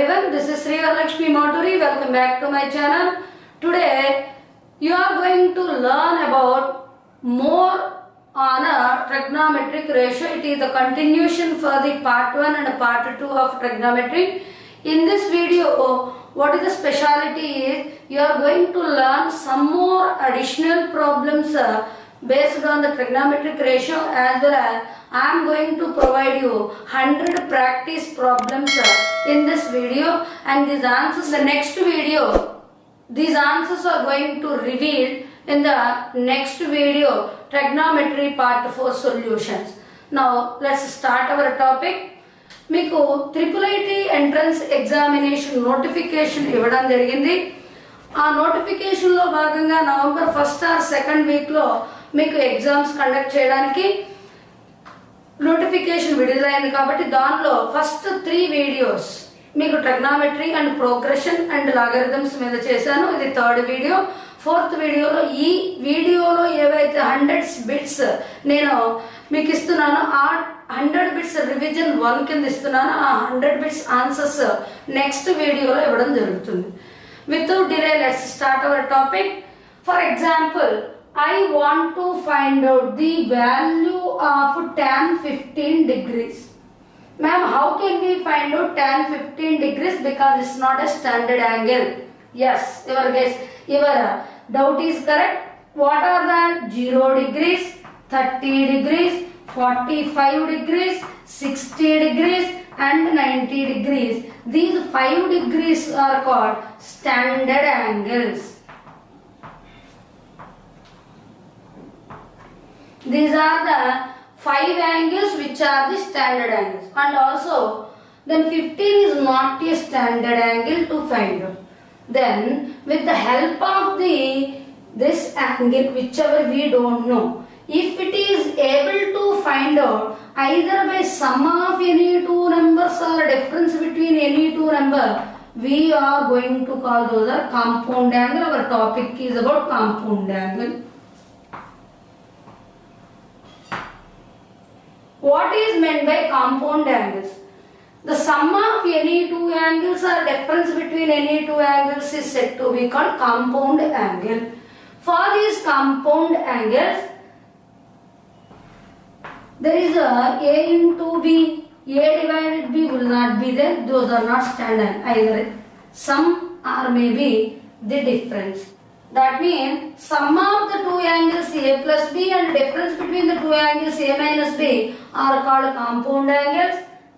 everyone, this is Sri Lakshmi Maturi. Welcome back to my channel. Today you are going to learn about more on a trigonometric ratio. It is the continuation for the part 1 and part 2 of trigonometry. In this video, what is the speciality is you are going to learn some more additional problems based on the trigonometric ratio, as well as I am going to provide you 100 practice problems in this video, and these answers the next video. These answers are going to reveal in the next video, trigonometry part 4 solutions. Now let's start our topic. మీకు IIIT entrance examination notification ఇవ్వడం జరిగింది. ఆ నోటిఫికేషన్లో భాగంగా November 1st or 2nd వీక్లో మీకు exams conduct చేయడానికి notification విడుదలైంది. కాబట్టి దానిలో ఫస్ట్ 3 వీడియోస్ మీకు trigonometry and progression and logarithms మీద చేశాను. ఇది 3rd వీడియో. 4th వీడియోలో ఈ వీడియోలో ఏవైతే 100 బిట్స్ నేను మీకు ఇస్తున్నానో ఆ 100 బిట్స్ రివిజన్ 1 కింద ఇస్తున్నాను. ఆ 100 బిట్స్ ఆన్సర్స్ నెక్స్ట్ వీడియోలో ఇవ్వడం జరుగుతుంది. Without delay let's start our topic. For example, I want to find out the value of tan 15 degrees. Ma'am, how can we find out tan 15 degrees? Because it's not a standard angle. Yes, your doubt is correct. What are the 0 degrees, 30 degrees, 45 degrees, 60 degrees and 90 degrees? These 5 degrees are called standard angles. These are the 5 angles which are the standard angles, and also then 15 is not a standard angle to find out. Then with the help of this angle, whichever we don't know, if it is able to find out either by sum of any two numbers or difference between any two numbers, we are going to call those are compound angle. Our topic is about compound angle. What is meant by compound angles? The sum of any two angles or difference between any two angles is said to be called compound angle. For these compound angles, there is a into b. A divided b will not be there. Those are not standard. Either sum or maybe the difference. That means sum of the two angles a plus b and difference between the two angles a minus b are called compound angles,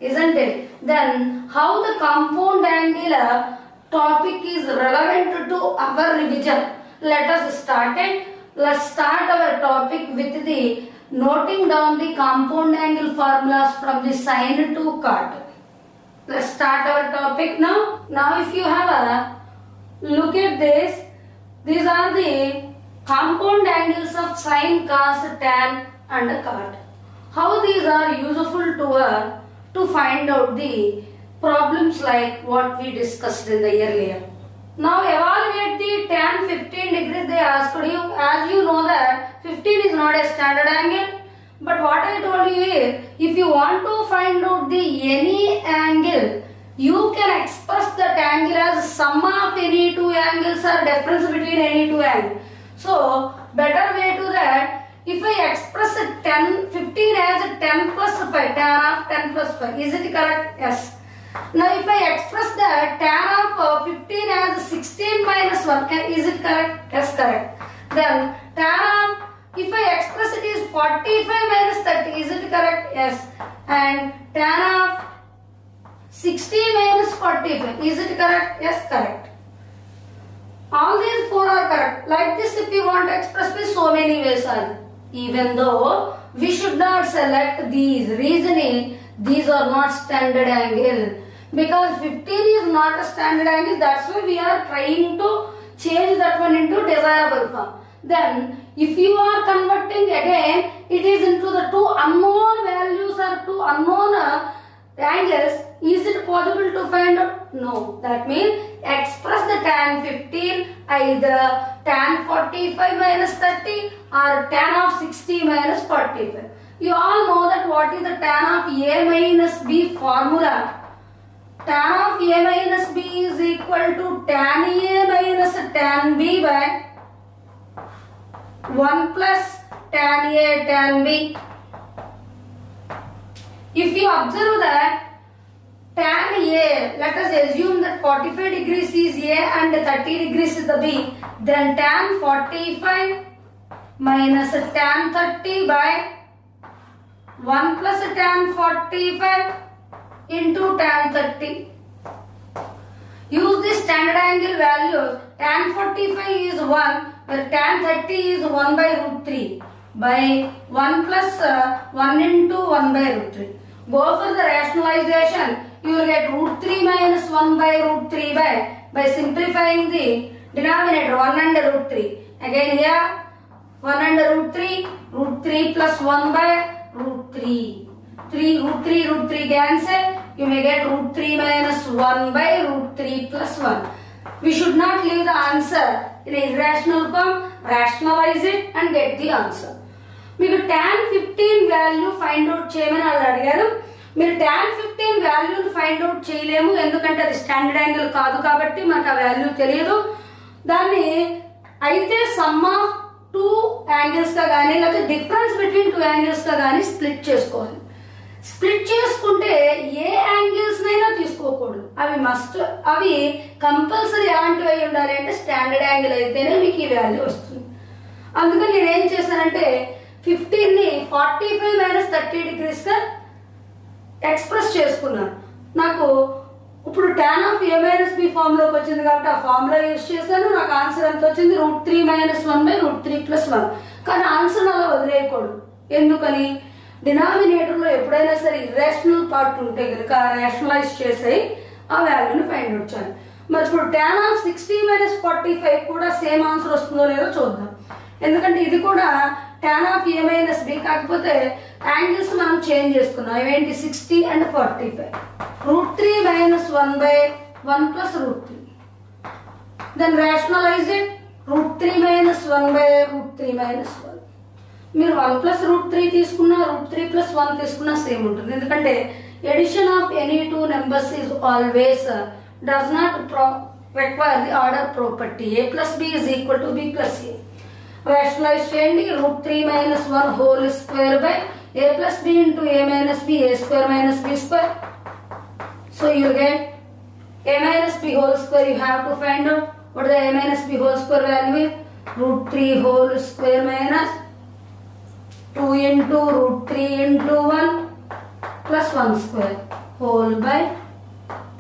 isn't it? Then how the compound angle topic is relevant to our revision? Let us start it. Let's start our topic with the noting down the compound angle formulas from the sine to cot. Let's start our topic now. Now if you have a look at this, these are the compound angles of sine, cos, tan and cot. How these are useful to find out the problems like what we discussed in the earlier. Now evaluate the tan 15 degrees. They asked you, as you know that 15 is not a standard angle. But what I told you is, if you want to find out the any angle, you can express that angle as sum of any two angles or difference between any two angles. So better way to that, if I express 15 as 10 plus 5, tan of 10 plus 5, is it correct? Yes. Now if I express the tan of 15 as 16 minus 1, is it correct? Yes, correct. Then tan of, if I express it is 45 minus 30, is it correct? Yes. And tan of 60 minus 45, is it correct? Yes, correct. All these 4 are correct. Like this, if you want to express with so many ways are. Even though we should not select these, reasoning these are not standard angle, because 15 is not a standard angle. That's why we are trying to change that one into desirable form. Then if you are converting again, it is into the two unknown values or two unknown angles. Is it possible to find out? No. That means express the tan 15 either tan 45 minus 30 or tan of 60 minus 45. You all know that what is the tan of a minus b formula. tan of a minus b is equal to tan a minus tan b by 1 plus tan a tan b. If you observe that tan a, let us assume that 45 degrees is a and 30 degrees is the b, then tan 45 minus tan 30 by 1 plus tan 45 into tan 30. Use the standard angle values. Tan 45 is 1, where tan 30 is 1 by root 3 by 1 plus 1 into 1 by root 3. Go for the rationalization. You will get root 3 minus 1 by root 3 by simplifying the denominator 1 under root 3. Again here 1 under root 3 plus 1 by root 3. Root 3 cancel. You may get root 3 minus 1 by root 3 plus 1. We should not leave the answer in a irrational form. Rationalize it and get the answer. మీకు tan 15 value find out చేయమని వాళ్ళు అడిగారు. మీరు tan 15 వాల్యూని find out చేయలేము, ఎందుకంటే అది standard angle కాదు కాబట్టి మనకు ఆ వాల్యూ తెలియదు. దాన్ని అయితే సమ్ ఆఫ్ టూ యాంగిల్స్ గా కానీ లేకపోతే డిఫరెన్స్ బిట్వీన్ టూ యాంగిల్స్ గా కానీ స్ప్లిట్ చేసుకోవాలి. స్ప్లిట్ చేసుకుంటే ఏ యాంగిల్స్ నైనా తీసుకోకూడదు. అవి కంపల్సరీ ఎలాంటివి అయి ఉండాలి అంటే స్టాండర్డ్ యాంగిల్ అయితేనే మీకు ఈ వాల్యూ వస్తుంది. అందుకని నేను ఏం చేశానంటే 15 ని 45 మైనస్ 30 డిగ్రీస్ గా ఎక్స్ప్రెస్ చేసుకున్నాను. నాకు ఇప్పుడు tan of a minus b form లోకి వచ్చింది కాబట్టి ఆ ఫార్ములా యూజ్ చేశాను. నాకు ఆన్సర్ ఎంత వచ్చింది? Root 3 minus 1 by root 3 plus 1. కానీ ఆన్సర్ అలా వదిలేయకూడదు. ఎందుకని? డినామినేటర్ లో ఎప్పుడైనా సరే ఇర్రేషనల్ పార్ట్ ఉంటే కనుక రేషనలైజ్ చేసి ఆ వాల్యూని ఫైండ్ అవుట్ చేయాలి. మరి ఇప్పుడు tan ఆఫ్ 60 మైనస్ 45 కూడా సేమ్ ఆన్సర్ వస్తుందో లేదో చూద్దాం. ఎందుకంటే ఇది కూడా tan of a minus b, కాకపోతే యాంగిల్స్ మనం చేంజ్ చేసుకున్నాం. ఇవేంటి? 60 and 45. Root 3 minus 1 by 1 plus root 3. Then rationalise it. Root 3 minus 1 by root 3 minus 1. మీరు 1 ప్లస్ రూట్ 3 తీసుకున్నా రూట్ 3 ప్లస్ 1 తీసుకున్నా సేమ్ ఉంటుంది. ఎందుకంటే addition of any two numbers is always does not require the order property. a plus b is equal to b plus a. rationalize చేయండి. Root 3 minus 1 whole square by a plus b into a minus b, a square minus b square. So you get a minus b whole square. You have to find out what the a minus b whole square value is. Root 3 whole square minus 2 into root 3 into 1 plus 1 square whole by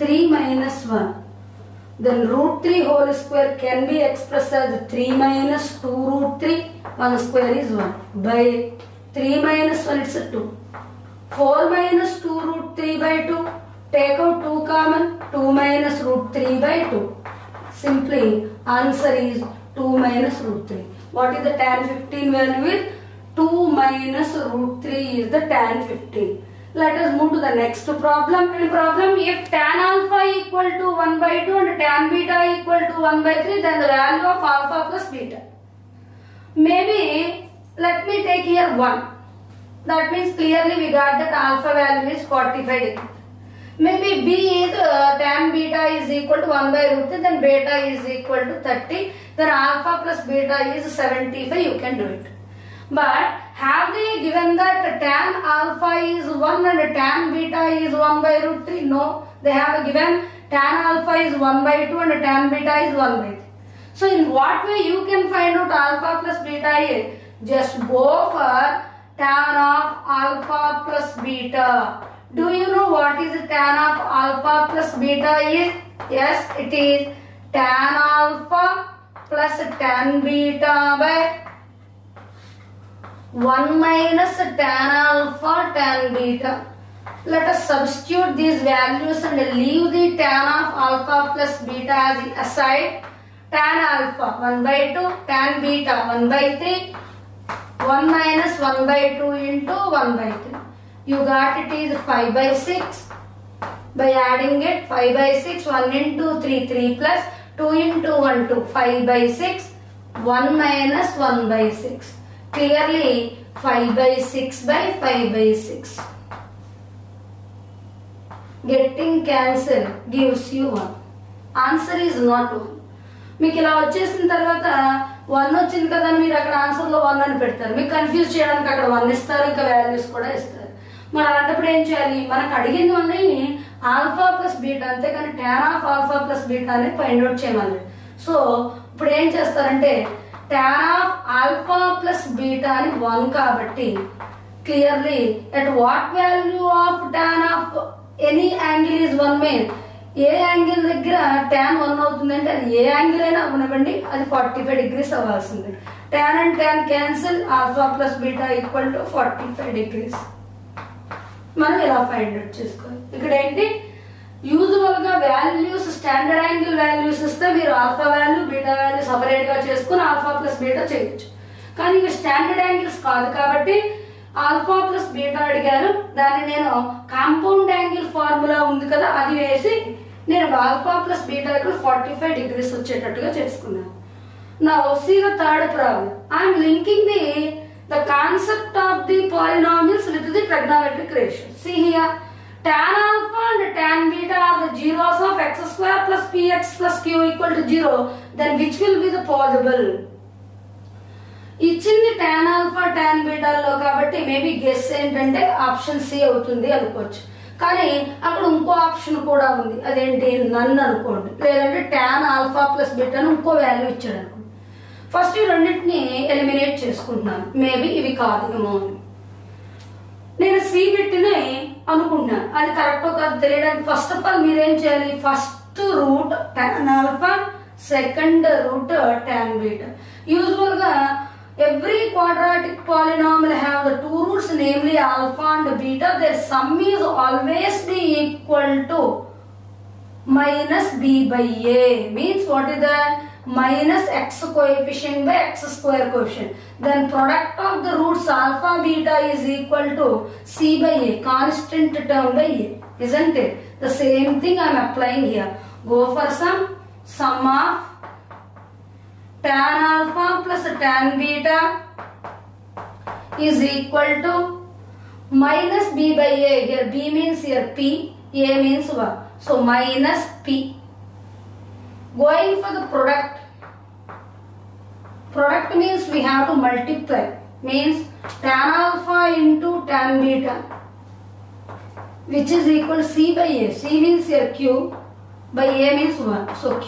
3 minus 1. Then root 3 whole square can be expressed as 3 minus 2 root 3. 1 square is 1 by 3 minus 1, it's a 2. 4 minus 2 root 3 by 2. Take out 2 common. 2 minus root 3 by 2. Simply answer is 2 minus root 3. What is the tan 15 value is? 2 minus root 3 is the tan 15. Let us move to the next problem. In problem, if tan alpha equal to 1 by 2 and tan beta equal to 1 by 3, then the value of alpha plus beta. Maybe, let me take here 1. That means clearly we got that alpha value is 45 degrees. Maybe b is tan beta is equal to 1 by root 3, then beta is equal to 30. Then alpha plus beta is 75. You can do it. But have they given that tan alpha is 1 and tan beta is 1 by root 3? No. They have given tan alpha is 1 by 2 and tan beta is 1 by 3. So in what way you can find out alpha plus beta is? Just go for tan of alpha plus beta. Do you know what is tan of alpha plus beta is? Yes, it is tan alpha plus tan beta by 1 minus tan alpha tan beta. Let us substitute these values and leave the tan of alpha plus beta as aside. Tan alpha 1 by 2, tan beta 1 by 3, 1 minus 1 by 2 into 1 by 3. You got it is 5 by 6. By adding it 5 by 6, 1 into 3, 3 plus 2 into 1, 2, 5 by 6, 1 minus 1 by 6. Clearly 5 by 6 by 5 by 6. getting cancel gives you 1. Answer is not 1. మీకు ఇలా వచ్చేసిన తర్వాత 1 వచ్చింది కదా అని మీరు అక్కడ ఆన్సర్లో 1 అని పెడతారు. మీకు కన్ఫ్యూజ్ చేయడానికి అక్కడ 1 ఇస్తారు, ఇంకా వాల్యూస్ కూడా ఇస్తారు. మరి అలాంటప్పుడు ఏం చేయాలి? మనకు అడిగింది ఓన్లీ ఆల్ఫా ప్లస్ బీటా, అంతేకాని tan of alpha plus beta అనేది ఫైండ్ అవుట్ చేయమని. సో ఇప్పుడు ఏం చేస్తారంటే tan of alpha plus beta అని 1 కాబట్టి clearly at what value of tan of any angle is 1 mean A angle దగ్గర tan 1 అవుతుందంటే అది ఏ యాంగిల్ అయినా అవనివ్వండి, అది 45 degrees అవ్వాల్సింది. tan and tan cancel, alpha plus beta equal to 45 degrees. మనం ఇలా ఫైండ్ అవుట్ చేసుకోవాలి. ఇక్కడ ఏంటి, యూజువల్ గా వాల్యూస్ స్టాండర్డ్ యాంగిల్ వాల్యూస్ ఇస్తే మీరు alpha value beta value separate గా చేసుకుని ఆల్ఫా ప్లస్ బీటా చేయొచ్చు. కానీ ఇవి స్టాండర్డ్ యాంగిల్స్ కాదు కాబట్టి ఆల్ఫా ప్లస్ బీటా అడిగారు. దాన్ని నేను కాంపౌండ్ యాంగిల్ ఫార్ములా ఉంది కదా అది వేసి నేను ఆల్ఫా ప్లస్ బీటా 45 degrees వచ్చేటట్టుగా చేసుకున్నాను. Now see the third problem. I am linking the concept of the polynomials with the trigonometric ratio. See here, tan alpha and tan beta are the zeros of x square plus px plus q equal to 0. Then which will be the possible? ఇచ్చింది tan alpha tan బీటాలో కాబట్టి maybe guess ఏంటంటే option C అవుతుంది అనుకోవచ్చు. కానీ అక్కడ ఇంకో option కూడా ఉంది, అదేంటి నన్ అనుకోండి, లేదంటే tan ఆల్ఫా ప్లస్ బీటాను ఇంకో వాల్యూ ఇచ్చాడు అనుకోండి. ఫస్ట్ ఈ రెండింటిని ఎలిమినేట్ చేసుకుంటున్నాను, మేబీ ఇవి కాదేమో అని. నేను సి పెట్టినే అనుకుంటున్నాను, అది కరెక్టో కాదు తెలియడానికి ఫస్ట్ ఆఫ్ ఆల్ మీరేం చేయాలి, first root tan alpha, second root tan beta. Usual గా every quadratic polynomial have the two roots, namely alpha and beta. Their sum is always be equal to minus b by a. Means what is that? Minus x coefficient by x square coefficient. Then product of the roots alpha beta is equal to c by a, constant term by a, isn't it? The same thing I am applying here. Go for sum of tan alpha plus tan beta is equal to minus b by a. Here b means here p, a means 1. So minus p. Going for the product. Product means we have to multiply. Means tan alpha into tan beta, which is equal to c by a. C means here q, by a means 1. So q.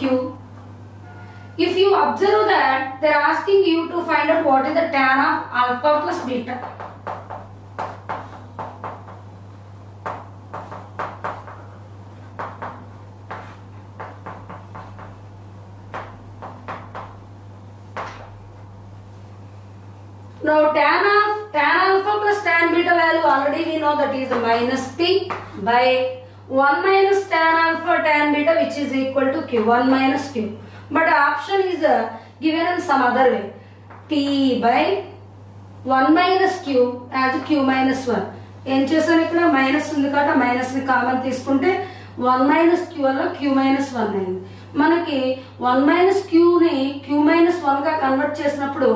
If you observe that they are asking you to find out what is the tan of alpha plus beta. Now tan alpha plus tan beta value already we know that is minus p by 1 minus tan alpha tan beta, which is equal to q, 1 minus q. But option is given in some other way, p by 1 minus q as q minus 1. ఏం చేశాను, ఇక్కడ minus ఉంది కాబట్టి minus ని common తీసుకుంటే 1 minus q వల్ల q minus 1 అయింది. మనకి 1 మైనస్ q ని q మైనస్ 1 గా కన్వర్ట్ చేసినప్పుడు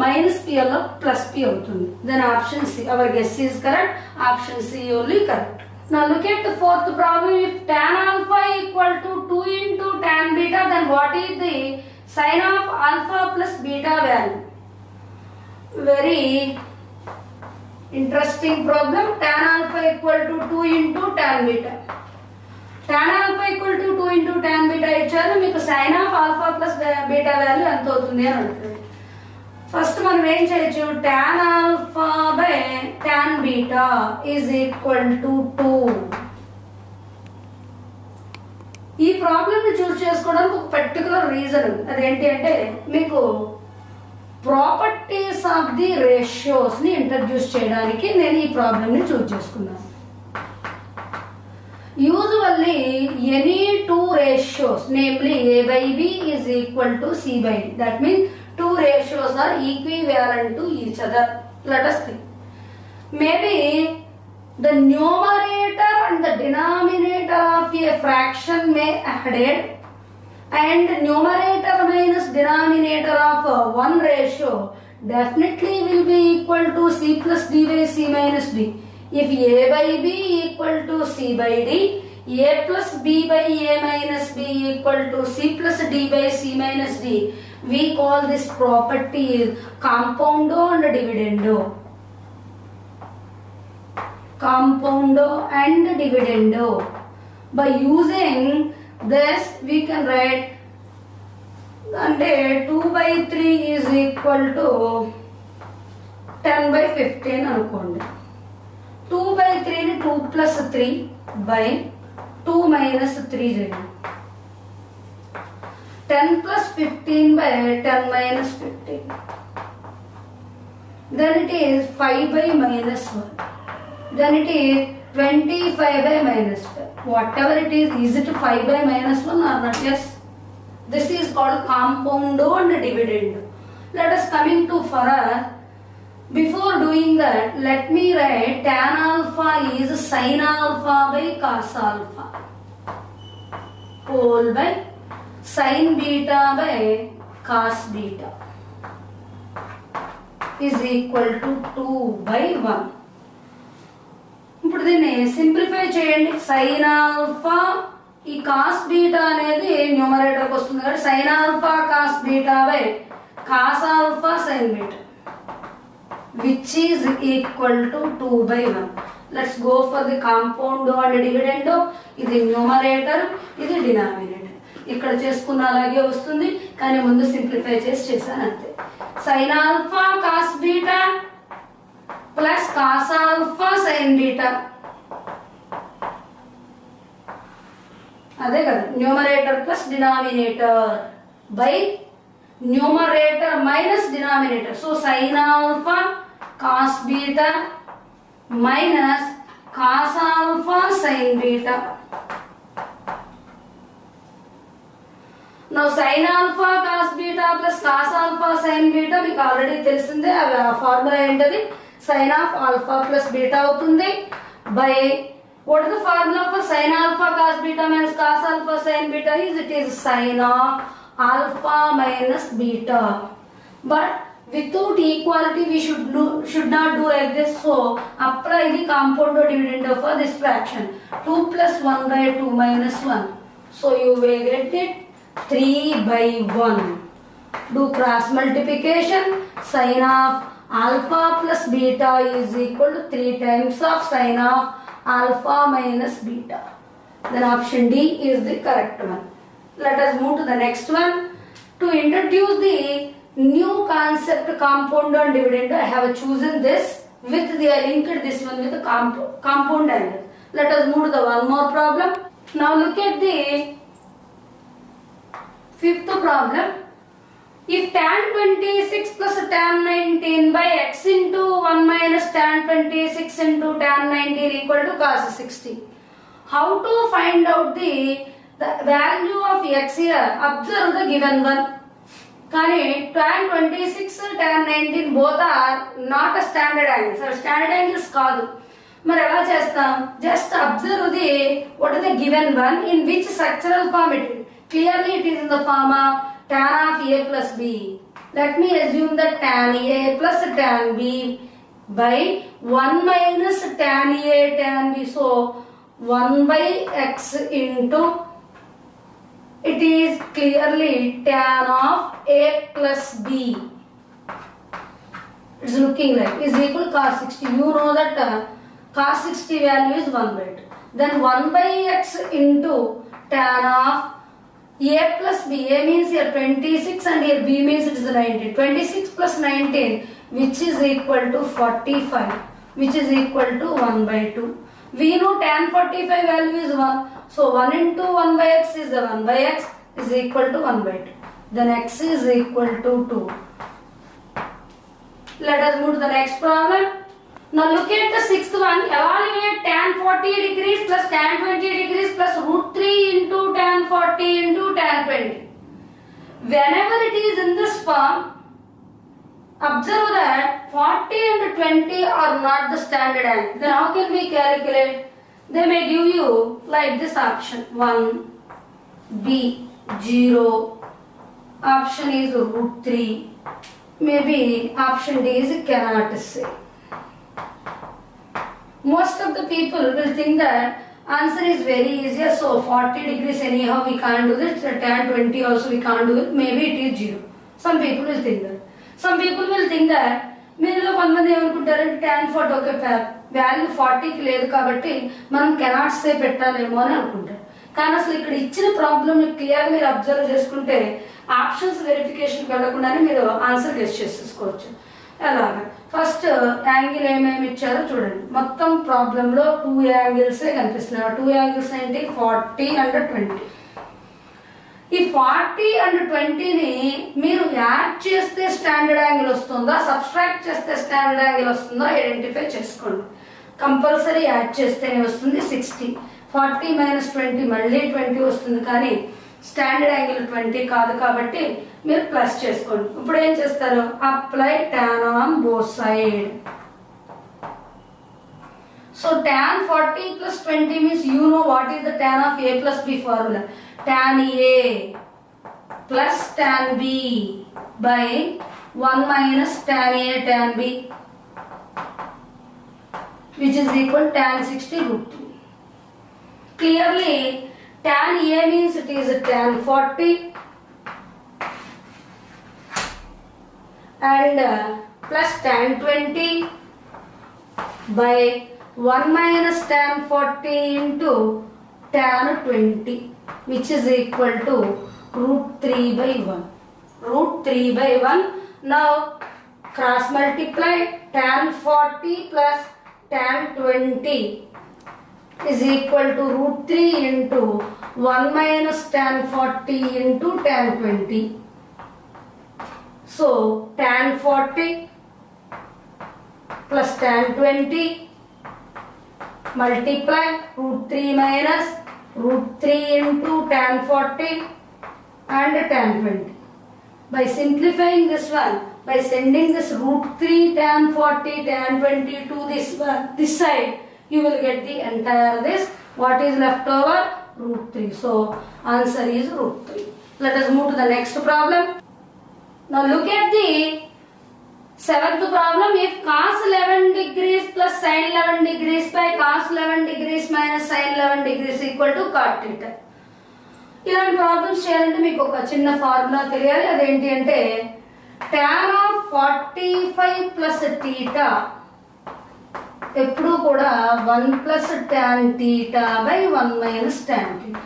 మైనస్ p వల్ల ప్లస్ p అవుతుంది. Then option C, our guess is correct, option C only correct. Now look at the fourth problem. If tan alpha equal to 2 into tan beta, then what is the sin of alpha plus beta value? Very interesting problem. Tan alpha equal to 2 into tan beta. Tan alpha equal to 2 into tan beta ఇచ్చారు, మీకు sin of alpha plus beta value ఎంత అవుతుంది అని అడుగుతుంది. First మనం ఏం చేయొచ్చు, tan alpha by tan beta is equal to 2. ఈ ప్రాబ్లమ్ ని చూస్ చేసుకోవడానికి ఒక పర్టికులర్ రీజన్ ఉంది. అదేంటి అంటే మీకు ప్రాపర్టీస్ ఆఫ్ ది రేషియోస్ ని ఇంట్రడ్యూస్ చేయడానికి నేను ఈ ప్రాబ్లమ్ ని చూస్ చేసుకున్నాను. Usually any two ratios, namely a by b is equal to c by d. That means two ratios are equivalent to each other. Let us think. Maybe the numerator and the denominator of a fraction may added, and numerator minus denominator of one ratio definitely will be equal to c plus d by c minus d. If a by b equal to c by d, a plus b by a minus b equal to c plus d by c minus d. We call this property compoundo and dividendo. Compoundo and dividendo. By using this, we can write and 2 by 3 is equal to 10 by 15 అనుకోండి. 2 by 3 ని 2 plus 3 by 2 minus 3 చేయండి. 10 plus 15 by 10 minus 15. Then it is 5 by minus 1. Then it is 25 by minus 5. Whatever it is it 5 by minus 1 or not? Yes. This is called compoundo and dividendo. Let us coming to further. Before doing that, let me write tan alpha is sin alpha by cos alpha whole by sin beta by cos beta is equal to 2 by 1. ఇప్పుడు దీన్ని simplify చేయండి. sin alpha ఈ cos beta అనేది న్యూమరేటర్కి వస్తుంది కాబట్టి sin alpha cos beta by cos alpha sin beta which is equal to 2 by 1. Let's go for the compoundo and dividendo. ఇది numerator, ఇది denominator. ఇక్కడ చేసుకున్న అలాగే వస్తుంది, కానీ ముందు సింప్లిఫై చేశాను అంతే. sin alpha cos beta plus cos alpha sin beta. అదే కదా, numerator plus denominator by numerator minus denominator. So sin alpha cos beta minus cos alpha sin beta. Now sin alpha cos beta plus cos alpha sin beta మీకు already తెలిసిందే. ఆ formula ఏంటది? sin of alpha plus beta అవుతుంది by what is the formula for sin alpha cos beta minus cos alpha sin beta is it is sin of alpha minus beta. But without equality we should not do like this. So apply the compoundo dividendo for this fraction. 2 plus 1 by 2 minus 1. So you will get it 3 by 1. Do cross multiplication. Sin of alpha plus beta is equal to 3 times of sin of alpha minus beta. Then option D is the correct one. Let us move to the next one. To introduce the new concept compoundo and dividendo, I have chosen this with the I linked this one with the compound angle. Let us move to the one more problem. Now look at the fifth problem. If tan 26 plus tan 19 by x into 1 minus tan 26 into tan 19 equal to cos 60. How to find out the value of x here? Observe the given one. కానీ tan 26 tan 19 both are not a standard angles. Standard angles కాదు. మరి ఎలా చేస్తాం? Just observe the what is the given one in which structural form it is. Clearly it is in the form of tan of a plus b. Let me assume that tan a plus tan b by 1 minus tan a tan b. So 1 by x into it is clearly tan of a plus b. It's looking like is equal to cos 60. You know that cos 60 value is 1 by 2. Then 1 by x into tan of a plus b. A means here 26 and here b means it is 19. 26 plus 19 which is equal to 45, which is equal to 1 by 2. We know tan 45 value is 1. So 1 into 1 by x is 1 by x is equal to 1 by 2. Then x is equal to 2. Let us move to the next problem. Now look at the sixth one. Evaluate tan 40 degrees plus tan 20 degrees plus root 3 into tan 40 into tan 20. Whenever it is in this form, observe that 40 and 20 are not the standard angle. Then how can we calculate? They may give you like this option 1, B 0, option is root 3, maybe option D is cannot say. Most of the people will think that Answer is very easy. So 40 degrees anyhow we can't do this. Tan 20 also we can't do it. Maybe it is 0. Some people will think that. Some people will think that మీరులో కొంతమంది ఏమనుకుంటారంటే tan 40 okay value 40కి లేదు కాబట్టి మనం cannot say పెట్టాలేమో అని అనుకుంటారు. కానీ అసలు ఇక్కడ ఇచ్చిన ప్రాబ్లమ్ క్లియర్గా మీరు అబ్జర్వ్ చేసుకుంటే ఆప్షన్స్ వెరిఫికేషన్కి వెళ్ళకుండానే మీరు ఆన్సర్ గెస్ చేసేసుకోవచ్చు. ఎలాగా ఫస్ట్ యాంగిల్ ఏమేమి ఇచ్చారో చూడండి. మొత్తం ప్రాబ్లంలో 2 యాంగిల్సే కనిపిస్తున్నాయి. 2 యాంగిల్స్ ఏంటి? 40 and 20. ఈ 40 and 20ని మీరు యాడ్ చేస్తే స్టాండర్డ్ యాంగిల్ వస్తుందా, సబ్స్ట్రాక్ట్ చేస్తే స్టాండర్డ్ యాంగిల్ వస్తుందా ఐడెంటిఫై చేసుకోండి. కంపల్సరీ యాడ్ చేస్తేనే వస్తుంది 60. 40 - 20 మళ్ళీ 20 వస్తుంది, కానీ స్టాండర్డ్ యాంగిల్ 20 కాదు కాబట్టి మీరు ప్లస్ చేసుకోండి. ఇప్పుడు ఏం చేస్తారు? Apply tan on both side. So tan 40 + 20 means you know what is the tan of a plus b formula. Tan a plus tan b by 1 minus tan a tan b, which is equal tan 60 √3. Clearly tan a means it is tan 40 and plus tan 20 by 1 minus tan 40 into tan 20, which is equal to √3 by 1. √3 by 1. Now cross multiply. Tan 40 plus tan 20 is equal to √3 into 1 minus tan 40 into tan 20. So tan 40 plus tan 20 multiply √3 minus √3 into tan 40 and tan 20. By simplifying this one, by sending this √3 tan 40 tan 20 to this side, you will get the entire this. What is left over? √3. So answer is √3. Let us move to the next problem. Now look at the 7th problem. If cos 11 degrees plus sin 11 degrees by cos 11 degrees minus sin 11 degrees equal to cot theta. ఇలాంటి problems చేయాలంటే మీకు ఒక చిన్న formula తెలియాలి. అదేంటి అంటే tan of 45 plus theta ఎప్పుడు కూడా 1 plus tan theta by 1 minus tan theta.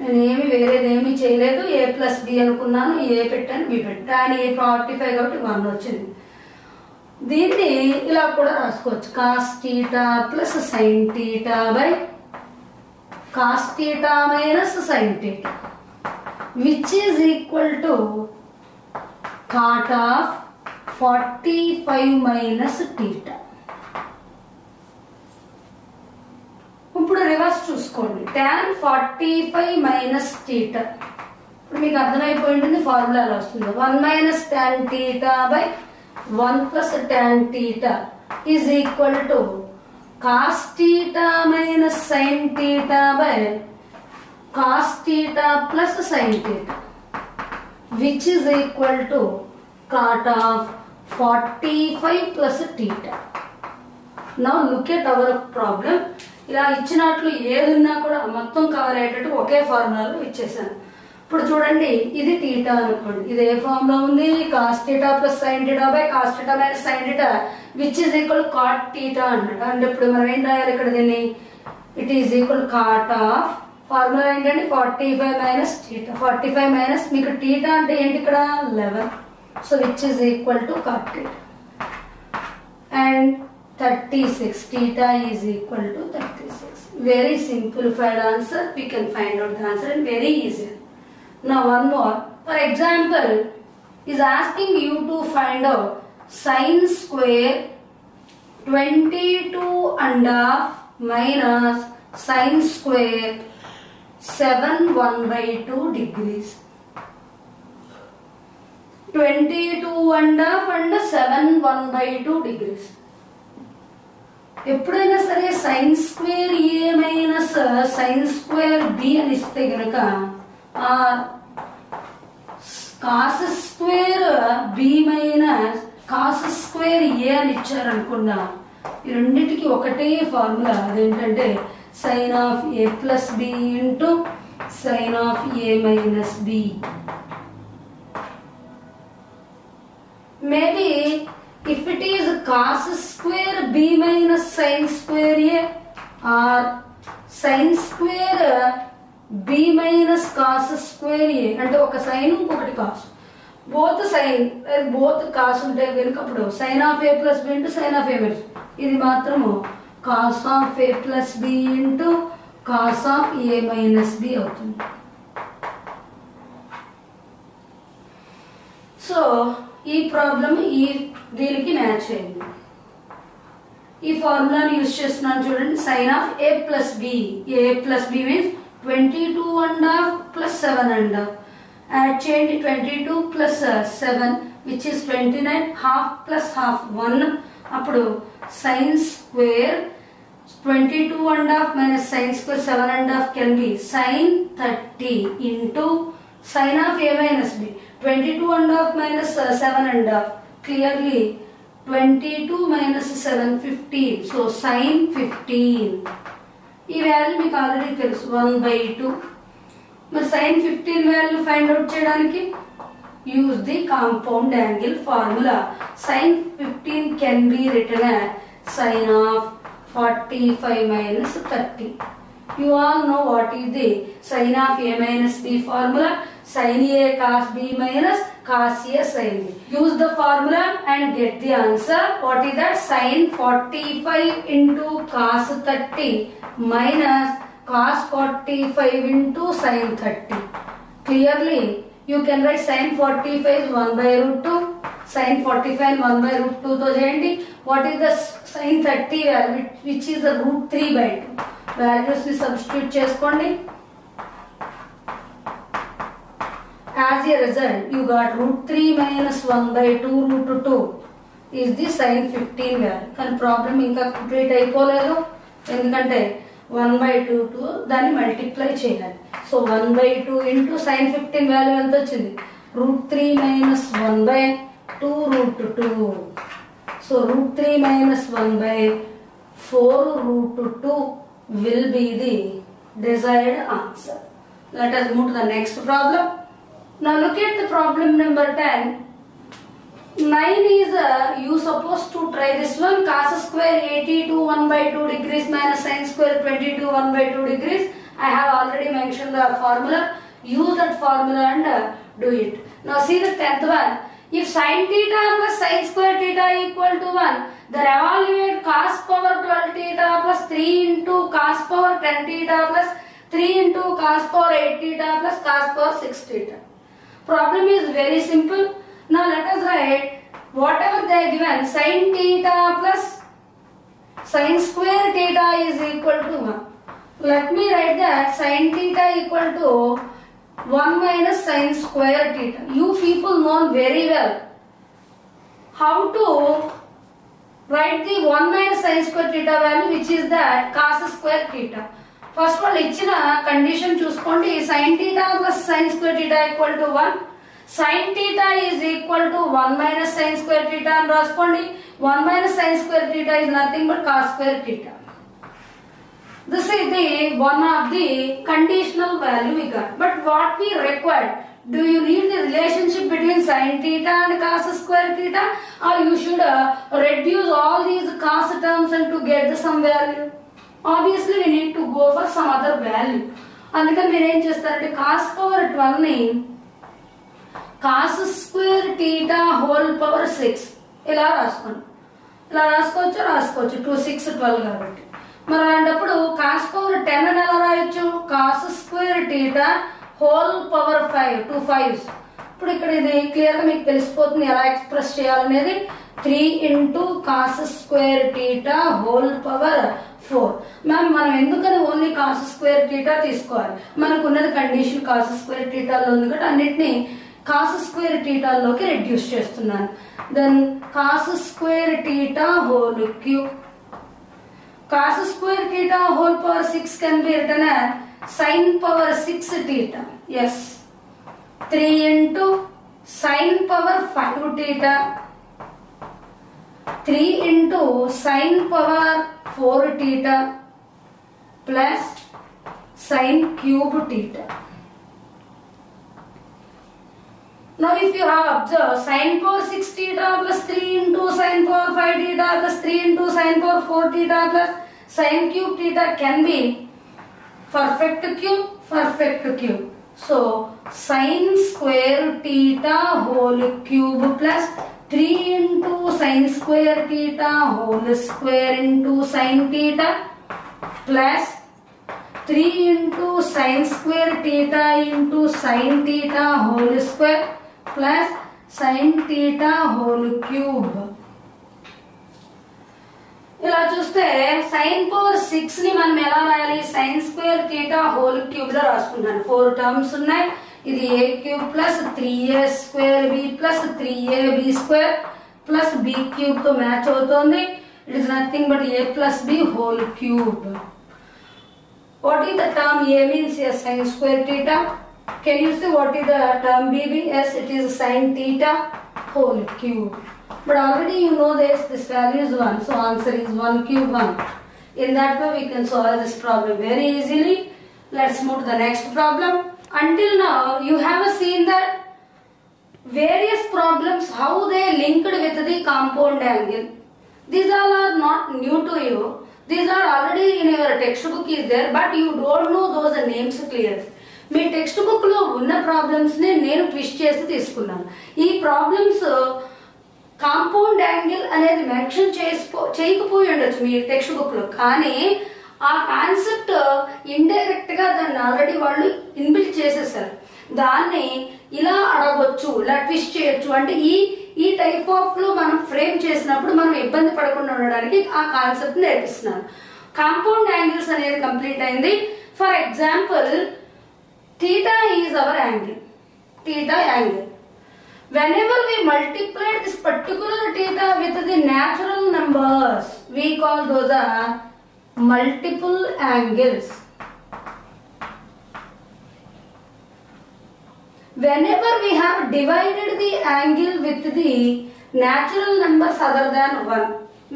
నేనేమి వేరేదేమి చేయలేదు. a plus b అనుకున్నాను, a పెట్టాను, b పెట్టాను. tan a 45 కాబట్టి 1 వచ్చింది. దీన్ని ఇలా కూడా రాసుకోవచ్చు. cos theta plus sin theta by cos theta minus sin theta, which is equal to cot of 45 minus theta. ఇప్పుడు రివర్స్ చూసుకోండి. tan 45 minus theta. ఇప్పుడు మీకు అర్థమైపోయింది ఫార్ములా ఎలా వస్తుంది. 1 minus tan theta by 1 plus tan theta is equal to cos theta minus sin theta by cos theta plus sin theta, which is equal to cot of 45 plus theta. Now look at our problem. ఇలా ఇచ్చినట్లు ఏదున్నా కూడా మొత్తం cover అయ్యేటట్టు ఒకే ఫార్ములాలో ఇచ్చేసాను. ఇప్పుడు చూడండి, ఇది థీటా అనుకోండి. ఇది ఏ ఫామ్ లో ఉంది? cos theta plus sin theta by cos theta minus sin theta, which is equal cot theta అన్నట్టు. అంటే ఇప్పుడు మనం ఏం రాయాలి ఇక్కడ దీన్ని? It is equal cot of formula ఏంటంటే 45 మైనస్ theta. 45 మైనస్ మీకు theta అంటే ఏంటి ఇక్కడ? 11. So which is equal to cot theta. And 36 theta is equal to 36. Very simplified answer. We can find out the answer and very easy. Now one more. For example, is asking you to find out sin square 22 and half minus sin square 7 1/2 degrees. 22 and half and 7 1/2 degrees. ఎప్పుడైనా సరే sine square A minus sine square B అని ఇస్తే కనుక cos square B minus cos square A అని ఇచ్చారనుకున్నా, ఈ రెండింటికి ఒకటే ఫార్ములా. అదేంటంటే sin of a plus b into sin of a minus b. Maybe if it is cos square b minus sin square a or sin square b minus cos square a అంటే ఒక sin ఇంకొకటి cos both sin both cos ఉంటే కనుక అప్పుడు sin of a plus b into sin of a minus ఇది మాత్రము cos of a plus b into cos of a minus b అవుతుంది. So ఈ ప్రాబ్లం ఈ దీనికి మ్యాచ్ అయింది. ఈ ఫార్ములాని యూజ్ చేస్తున్నాను చూడండి. sin of a plus b, a plus b means 22.5 plus 7.5. Add చేయండి 22 plus 7 which is 29, half plus half 1. అప్పుడు sin square 22.5 minus sin square 7.5 can be sin 30 into sin of a minus b. 22.5 minus 7.5 clearly 22 minus 7 15. So sin 15. ఈ value మీకు already తెలుసు 1/2. మరి sin 15 value find out చేయడానికి use the compound angle formula. sin 15 can be written as sin of 45 minus 30. You all know what is the sin of a minus b formula. Sin a cos b minus cos a sin b. Use the formula and get the answer. What is that? Sin 45 into cos 30 minus cos 45 into sin 30. Clearly, you can write sin 45 is 1/√2. Sin 45 1/√2 తో చేయండి. What is the sin 30 value which is the √3/2. Values ని substitute చేసుకోండి. As a result, you got √3 minus 1/2 is the sin 15 value. కానీ problem ఇంకా complete అయిపోలేదు. ఎందుకంటే 1/2 దాన్ని multiply చేయాలి. సో 1/2 ఇంటూ sin 15 వాల్యూ ఎంత వచ్చింది? √3 minus 1/2 so √3 minus 1/4 will be the desired answer. Let us move to the next problem. Now look at the problem number 10. 9 is you supposed to try this one. Cos square 82 1/2 degrees minus sin square 22 1/2 degrees. I have already mentioned the formula. Use that formula and do it. Now see the 10th one. If sin theta plus sin square theta equal to 1, then evaluate cos power 12 theta plus 3 into cos power 10 theta plus 3 into cos power 8 theta plus cos power 6 theta. Problem is very simple. Now let us write whatever they are given. Sin theta plus sin square theta is equal to 1. Let me write that sin theta equal to 1 minus sin square theta. You people know very well how to write the 1 minus sin square theta value, which is that cos square theta. First of all, ఇచ్చిన condition చూసుకోండి. sin theta plus sin square theta equal to 1. sin theta is equal to 1 minus sin square theta అని రాసుకోండి. 1 minus sin square theta is nothing but cos square theta. This is the one of the conditional value we got. But what we required, do you need the relationship between sin theta and cos square theta, or you should reduce all these cos terms and to get the some value? Obviously we need to go for some other value. అందుకని మీరు ఏం చేస్తారంటే cos power 12 ని cos square theta whole power 6 ఇలా రాసుకోండి. ఇలా రాసుకోవచ్చు 2 6 12 కాబట్టి. మరి అలాంటప్పుడు cos power 10 అని ఎలా రాయొచ్చు? cos square theta whole power 5 2 5s. ఇప్పుడు ఇక్కడ ఇది క్లియర్ గా మీకు తెలిసిపోతుంది ఎలా ఎక్స్ప్రెస్ చేయాలనేది. 3 into cos square theta whole power 4. Ma'am మనం ఎందుకని ఓన్లీ cos square theta తీసుకోవాలి? మనకు ఉన్నది కండిషన్ cos square theta లో ఉంది కాబట్టి అన్నిటిని cos square theta లోకి రెడ్యూస్ చేస్తున్నాను. Then cos square theta whole cube. cos square theta whole power 6 can be written as sin power 6 theta. Yes. 3 into sin power 5 theta. 3 into sin power 4 theta. plus sin cube theta. Now if you have observed sin power 6 theta plus 3 into sin power 5 theta plus 3 into sin power 4 theta plus sin cube theta can be perfect cube. So sin square theta whole cube plus 3 into sin square theta whole square into sin theta plus 3 into sin square theta into sin theta whole square plus sin theta whole cube. ఇలా చూస్తే sin power 6 ని మనం ఎలా రాయాలి? sin square theta whole cube లో రాసుకున్నాను. 4 terms ఉన్నాయి. ఇది a cube plus 3a square b plus 3ab square plus b cube తో మ్యాచ్ అవుతోంది. It is nothing but a plus b whole cube. What is the term a means? Yes, sin square theta. Can you see what is the term b? Yes, it is sin theta whole cube. But already you know this value is 1. So answer is 1 cube 1. In that way we can solve this problem very easily. Let's move to the next problem. Until now you have seen that various problems how they linked with the compound angle. These all are not new to you. These are already in your textbook is there, but you don't know those names clearly. Me text book లో ఉన్న problems ని నేను twist చేసి తీసుకున్నాను. ఈ problems compound angle అనేది mention చేయకపోయి ఉండొచ్చు మీ text book లో, కానీ ఆ కాన్సెప్ట్ ఇండైరెక్ట్ గా దాన్ని ఆల్రెడీ వాళ్ళు ఇన్బిల్ట్ చేసేసారు. దాన్ని ఇలా అడగొచ్చు, ఇలా ట్విస్ట్ చేయొచ్చు అంటే ఈ టైప్ ఆఫ్ లో మనం ఫ్రేమ్ చేసినప్పుడు మనం ఇబ్బంది పడకుండా ఉండడానికి ఆ కాన్సెప్ట్ నేర్పిస్తున్నాను. కాంపౌండ్ యాంగిల్స్ అనేది కంప్లీట్ అయింది. For example, theta is our angle. Theta angle. Whenever we multiply this particular theta with the natural numbers, we call those are multiple angles. Whenever we have divided the angle with the natural numbers other than 1,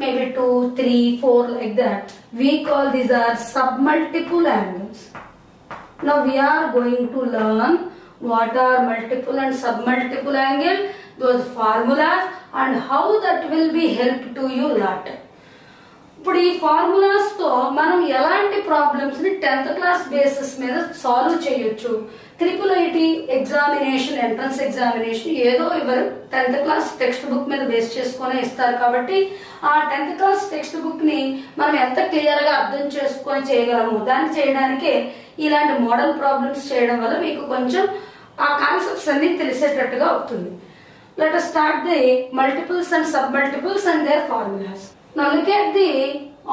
maybe 2, 3, 4 like that, we call these are submultiple angles. Now we are going to learn what are multiple and submultiple angle, those formulas and how that will be help to you lot. ఇప్పుడు ఈ formulas తో మనం ఎలాంటి problems ని 10th class basis మీద solve చేయొచ్చు. IIIT examination, entrance examination ఏదో ఇవ్వరు, 10th క్లాస్ టెక్స్ట్ బుక్ మీద బేస్ చేసుకునే ఇస్తారు. కాబట్టి ఆ 10th క్లాస్ టెక్స్ట్ బుక్ ని మనం ఎంత క్లియర్ గా అర్థం చేసుకొని చేయగలము, దాన్ని చేయడానికే ఇలాంటి మోడల్ ప్రాబ్లమ్స్ చేయడం వల్ల మీకు కొంచెం ఆ కాన్సెప్ట్స్ అన్ని తెలిసేటట్టుగా అవుతుంది. Let us start the multiples and submultiples and their formulas. Now look at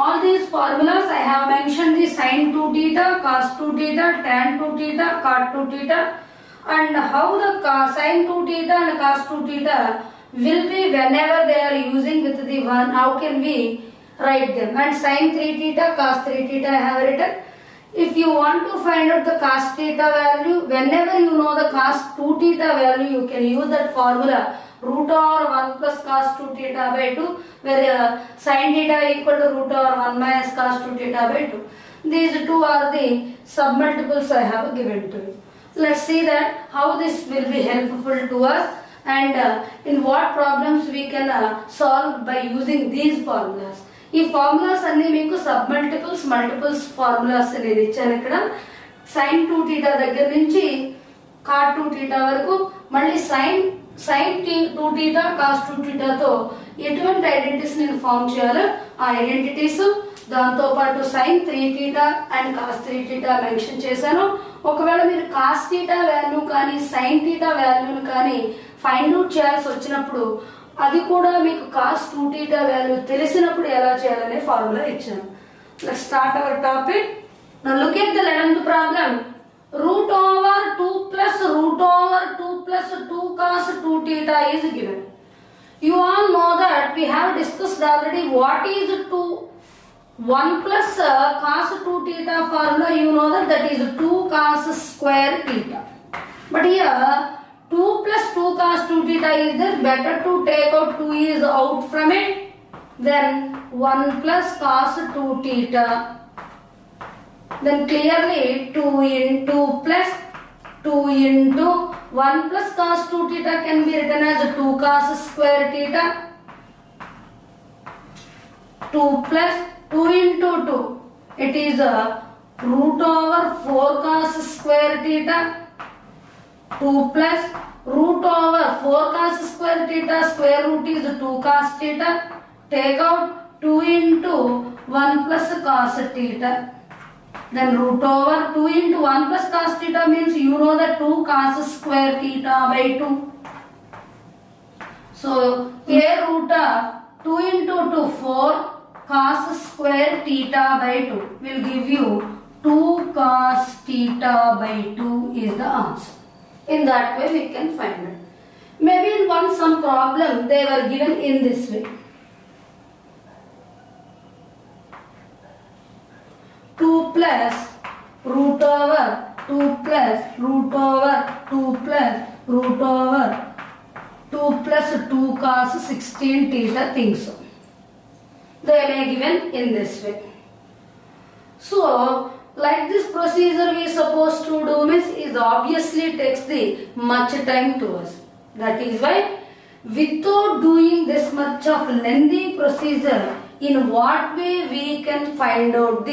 all these formulas. I have mentioned the sin 2 theta, cos 2 theta, tan 2 theta, cot 2 theta, and how the sin 2 theta and cos 2 theta will be whenever they are using with the one. How can we write them? And sin 3 theta, cos 3 theta I have written. If you want to find out the cos theta value, whenever you know the cos 2 theta value, you can use that formula root over 1 plus cos 2 theta by 2, where sin theta equal to root over 1 minus cos 2 theta by 2. These two are the submultiples I have given to you. Let's see that how this will be helpful to us and in what problems we can solve by using these formulas. ఈ formulas అన్ని మీకు సబ్మల్టిపుల్స్, multiples formulas నేను ఇచ్చాను ఇక్కడ. sin 2 theta దగ్గర నుంచి cot 2 theta వరకు, మళ్ళీ sin 2 theta, cos 2 theta తో ఎటువంటి ఐడెంటిటీస్ నేను ఫామ్ చేయాలో ఆ ఐడెంటిటీస్, దాంతో పాటు sin 3 theta and cos 3 theta mention చేశాను. ఒకవేళ మీరు cos theta వాల్యూ కానీ sin theta వాల్యూను కానీ ఫైండ్ అవుట్ చేయాల్సి వచ్చినప్పుడు అది కూడా మీకు cos 2 theta వాల్యూ తెలిసినప్పుడు ఎలా చేయాలనే ఫార్ములా ఇచ్చాను. Let's start our topic. Now look at the 11th problem. Root over 2 plus root over 2 plus 2 cos 2 theta is given. You all know that we have discussed already what is 1 plus cos 2 theta formula. You know that is 2 cos square theta. But here 2 plus 2 cos 2 theta is there. Better to take out 2 is out from it. Then 1 plus cos 2 theta Then clearly 2 into plus 2 into 1 plus cos 2 theta can be written as 2 cos square theta. 2 plus 2 into 2. It is a root over 4 cos square theta. 2 plus root over 4 cos square theta, square root is 2 cos theta. Take out 2 into 1 plus cos theta. Then root over 2 into 1 plus cos theta means you know that 2 cos square theta by 2. So here root of 2 into 2, 4 cos square theta by 2 will give you 2 cos theta by 2 is the answer. In that way we can find it. Maybe in some problem they were given in this way. 2 plus root over 2 plus root over 2 plus root over 2 plus 2 cos 16 theta things. So they may given in this way. So like this procedure we supposed to do means is obviously takes the much time to us. That is why without doing this much of lengthy procedure, in what way we can find out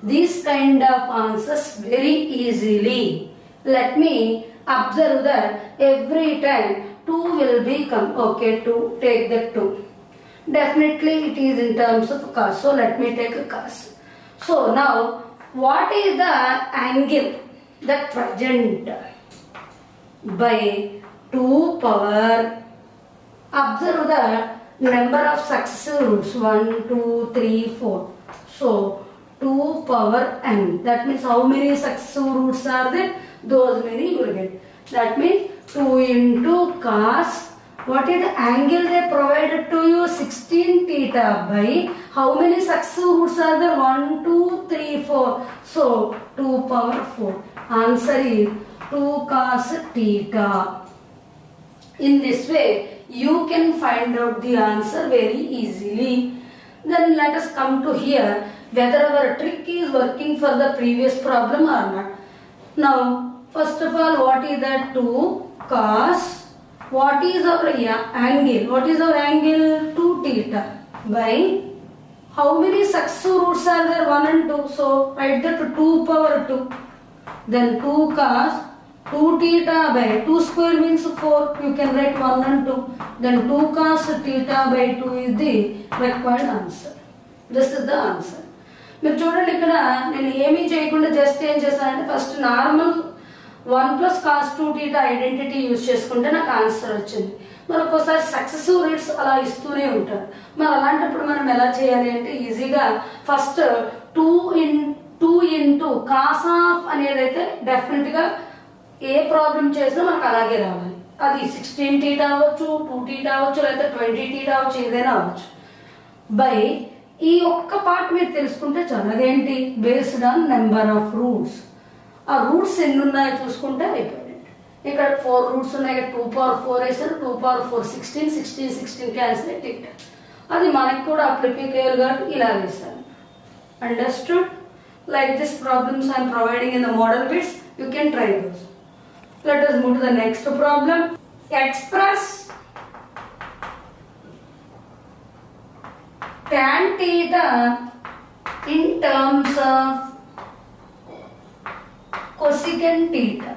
these kind of answers very easily. Let me observe that every time 2 will become okay to take the 2. Definitely it is in terms of cos. So let me take a cos. So now what is the angle that present by 2 power? Observe the number of successive roots 1, 2, 3, 4. So 2 power n. That means how many successive roots are there? Those many you will get. That means 2 into cos. What is the angle they provided to you? 16 theta by how many successive roots are there? 1, 2, 3, 4. So 2 power 4. Answer is 2 cos theta. In this way you can find out the answer very easily. Then let us come to here whether our trick is working for the previous problem or not. Now first of all, what is that? 2 cos. What is our angle? What is our angle? 2 theta by how many successive roots are there? 1 and 2. So write that 2 power 2. Then 2 cos 2 theta by 2 square means 4. You can write 1 and 2. Then 2 cos theta by 2 is the required answer. This is the answer. మీరు చూడండి ఇక్కడ నేను ఏమీ చేయకుండా just ఏం చేశానంటే first normal 1 plus cos 2 theta identity use చేసుకుంటే నాకు ఆన్సర్ వచ్చింది. మరి ఒక్కోసారి సక్సెసివ్ రేట్స్ అలా ఇస్తూనే ఉంటారు. మరి అలాంటప్పుడు మనం ఎలా చేయాలి అంటే ఈజీగా ఫస్ట్ 2 into cos ఆఫ్ అనేది అయితే డెఫినెట్గా ఏ ప్రాబ్లం చేసినా మనకు అలాగే రావాలి. అది 16 theta అవ్వచ్చు, 2 theta అవ్వచ్చు, లేదా 20 theta అవ్వచ్చు, ఏదైనా అవ్వచ్చు. బై ఈ ఒక్క పార్ట్ మీరు తెలుసుకుంటే చాలు. అదేంటి? Based on number of roots. ఆ రూట్స్ ఎన్ని ఉన్నాయో చూసుకుంటే అయిపోయింది. ఇక్కడ 4 రూట్స్ ఉన్నాయి. 2 power 4 వేసారు. 2 power 4 16, 16, 16 క్యాన్సిల్ అయితే అది మనకి కూడా అప్లికేబుల్ కాబట్టి ఇలా వేసారు. Understood? Like this problems I'm providing in the model bits. You can try those. Let us move to the next problem. Express tan theta in terms of cosecant theta.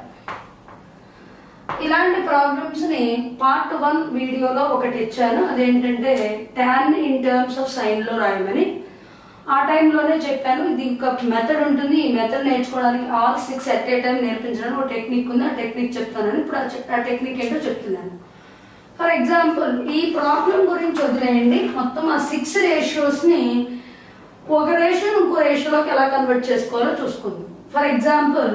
ఇలాంటి problems ని part 1 వీడియోలో ఒకటి ఇచ్చాను. అదేంటంటే tan in terms of sine లో రాయమని. ఆ టైంలోనే చెప్పాను ఇది ఒక మెథడ్ ఉంటుంది. ఈ మెథడ్ నేర్చుకోవడానికి ఆల్ 6 ఎట్ ఏ టైం నేర్పించడానికి ఒక టెక్నిక్ ఉంది. ఆ టెక్నిక్ చెప్తానని ఇప్పుడు ఆ టెక్నిక్ ఏంటో చెప్తున్నాను. ఫర్ ఎగ్జాంపుల్ ఈ ప్రాబ్లం గురించి వదిలేయండి. మొత్తం ఆ 6 రేషియోస్ని ఒక రేషియో ఇంకో రేషియోలోకి ఎలా కన్వర్ట్ చేసుకోవాలో చూసుకుందాం. For example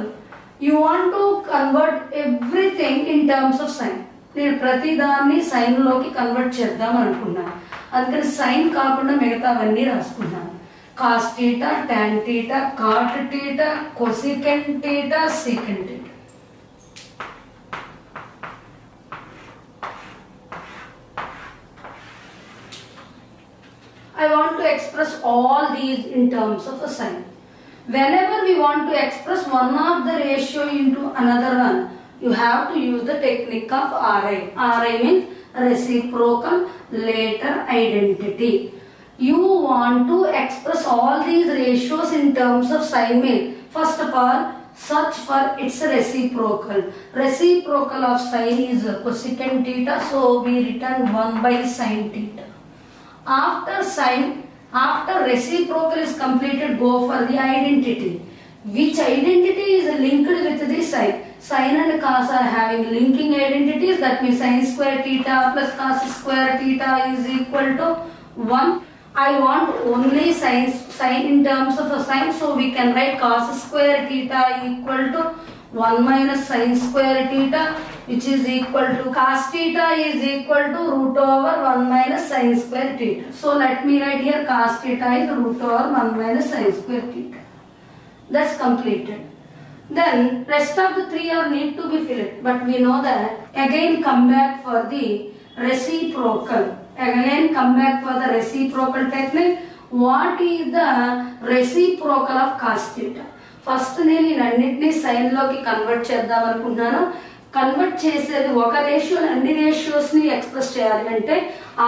you want to convert everything in terms of sine. నేను ప్రతిదాన్ని సైన్లోకి కన్వర్ట్ చేద్దాం అనుకున్నాను. అందుకని సైన్ కాకుండా మిగతావన్నీ రాసుకున్నాను. cos theta, tan theta, cot theta, cosecant theta, secant theta. I want to express all these in terms of a sine. Whenever we want to express one of the ratio into another one, you have to use the technique of RI. RI means reciprocal later identity. You want to express all these ratios in terms of sign mean. First of all, search for its reciprocal. Reciprocal of sine is cosecant theta, so we return 1 by sine theta. After reciprocal is completed, go for the identity. Which identity is linked with the sine? Sine and cos are having linking identities. That means sine square theta plus cos square theta is equal to 1. I want only sine in terms of a sine, so we can write cos square theta equal to 1 minus sine square theta, which is equal to cos theta is equal to root over 1 minus sine square theta. So let me write here cos theta is root over 1 minus sine square theta. That's completed. Then rest of the three are need to be filled, but we know that. Again come back for the reciprocal. Again come back for the reciprocal technique. What is the reciprocal of cos theta? First నేను ఈ అన్నింటినీ సైన్లోకి convert చేద్దాం అనుకుంటున్నాను. Convert చేసేది ఒక ratio అన్ని రేషియోస్ని express చేయాలి అంటే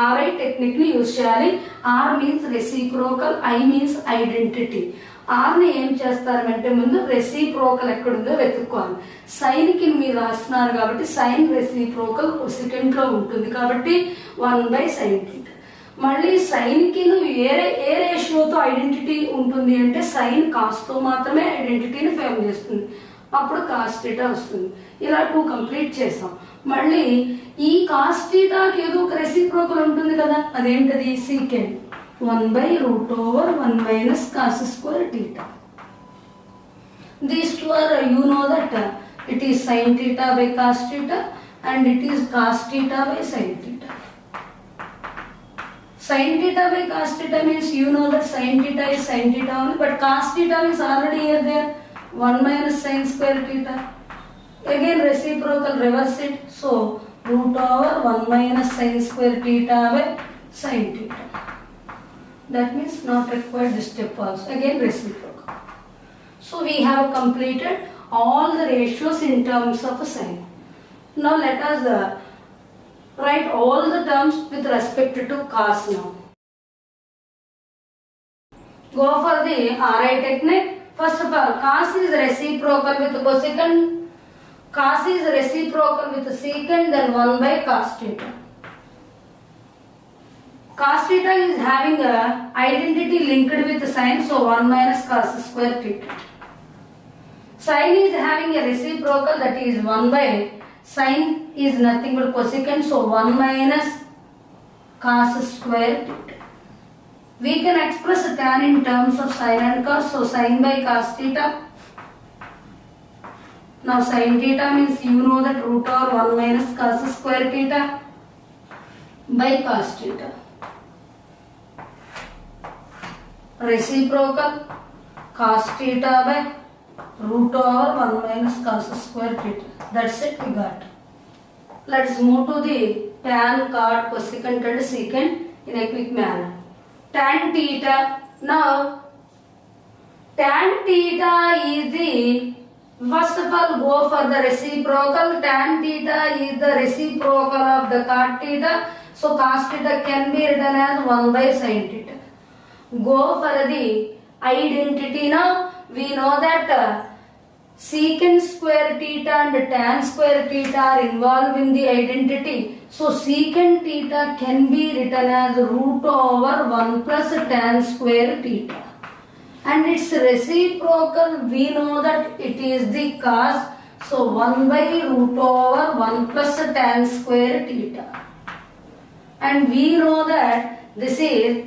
ఆర్ఐ టెక్నిక్ని యూజ్ చేయాలి. R means reciprocal, I means identity. ఆర్ని ఏం చేస్తారంటే ముందు రెసిప్రోకల్ ఎక్కడుందో వెతుక్కోవాలి. సైన్కి మీరు రాస్తున్నారు కాబట్టి సైన్ రెసిప్రోకల్ సెకండ్లో ఉంటుంది కాబట్టి 1 by sin theta. మళ్ళీ సైన్కి ఏ రేషియోతో ఐడెంటిటీ ఉంటుంది అంటే సైన్ కాస్తో మాత్రమే ఐడెంటిటీని ఫేమ్ చేస్తుంది, అప్పుడు కాస్ థీటా వస్తుంది. ఇలా 2 కంప్లీట్ చేసాం. మళ్ళీ ఈ కాస్ థీటాకి ఏదో ఒక రెసిప్రోకల్ ఉంటుంది కదా, అదేంటది? Second 1 by root over 1 minus cos square theta. These two are, you know that it is sin theta by cos theta and it is cos theta by sin theta. Sin theta by cos theta means you know that sin theta is sin theta only, but cos theta is already here there, 1 minus sin square theta. Again reciprocal, reverse it, so root over 1 minus sin square theta by sin theta. That means not required this step also. Again reciprocal. So we have completed all the ratios in terms of a sine. Now let us write all the terms with respect to cos now. Go for the RI technique. First of all, cos is reciprocal with cosecant. Cos is reciprocal with secant, then 1 by cos theta. Cos theta is having a identity linked with sine, so 1 minus cos square theta. Sine is having a reciprocal, that is 1 by sine is nothing but cosecant, so 1 minus cos square theta. We can express tan in terms of sine and cos, so sine by cos theta. Now sine theta means you know that root over 1 minus cos square theta by cos theta. Reciprocal cos theta by root over 1 minus cos square theta. That's it, we got. Let's move to the tan, cot, cosecant and secant in a quick manner. Tan theta. Now tan theta is the, first of all go for the reciprocal. Tan theta is the reciprocal of the cot theta, so cos theta can be written as 1 by sin theta. Go for the identity now. We know that secant square theta and tan square theta are involved in the identity. So secant theta can be written as root over 1 plus tan square theta. And its reciprocal, we know that it is the cos. So 1 by root over 1 plus tan square theta. And we know that this is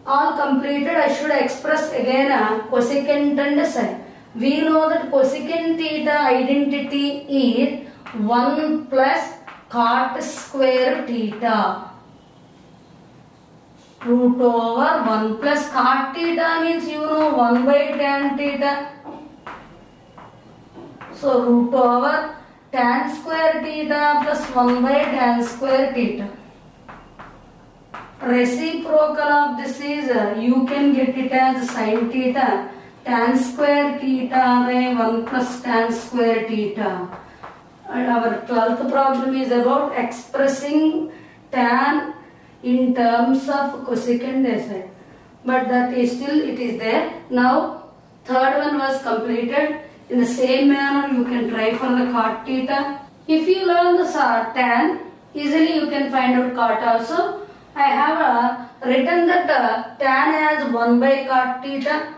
all completed. I should express again cosecant and sine. We know that cosecant theta identity is 1 plus cot square theta. Root over 1 plus cot theta means you know 1 by tan theta. So root over tan square theta plus 1 by tan square theta. Reciprocal of this is you can get it as sin theta. tan square theta by 1 plus tan square theta. And our 12th problem is about expressing tan in terms of cosecant aside. But that is still it is there. Now third one was completed. In the same manner you can try for the cot theta. If you learn the tan, easily you can find out cot also. I have written that tan as 1 by cot theta,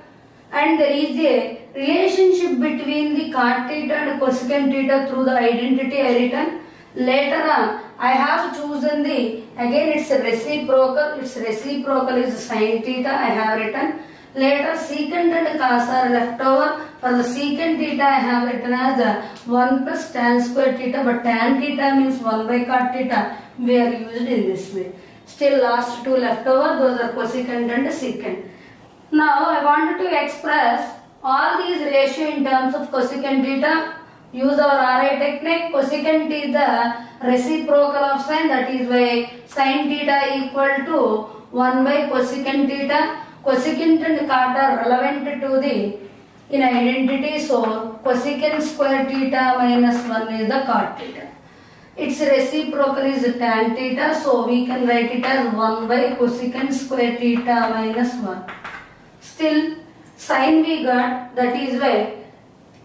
and there is a relationship between the cot theta and cosecant theta through the identity I written. Later on I have chosen the, again it's a reciprocal, its reciprocal is sin theta I have written. Later secant and cos are left over. For the secant theta I have written as 1 plus tan square theta, but tan theta means 1 by cot theta. We are used in this way. Still last two left over, those are cosecant and secant. Now I wanted to express all these ratio in terms of cosecant theta. Use our RI technique. Cosecant is the reciprocal of sin, that is why sin theta equal to 1 by cosecant theta. Cosecant and cot are relevant to the in identity, so cosecant square theta minus 1 is the cot theta. Its reciprocal is tan theta, so we can write it as 1 by cosecant square theta minus 1. Still sin we got, that is why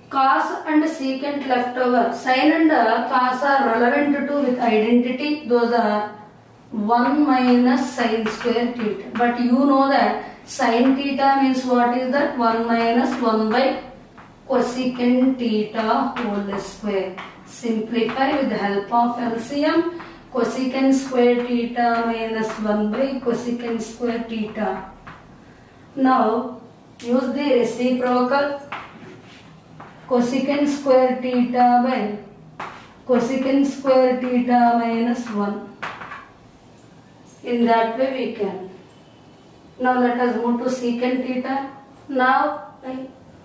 cos and secant left over. Sin and cos are relevant to with identity, those are 1 minus sin square theta. But you know that sin theta means what is that? 1 minus 1 by cosecant theta whole square. Simplify with the help of LCM. Cosecant square theta minus 1 by cosecant square theta. Now use the reciprocal. Cosecant square theta by cosecant square theta minus 1. In that way we can. Now let us move to secant theta. Now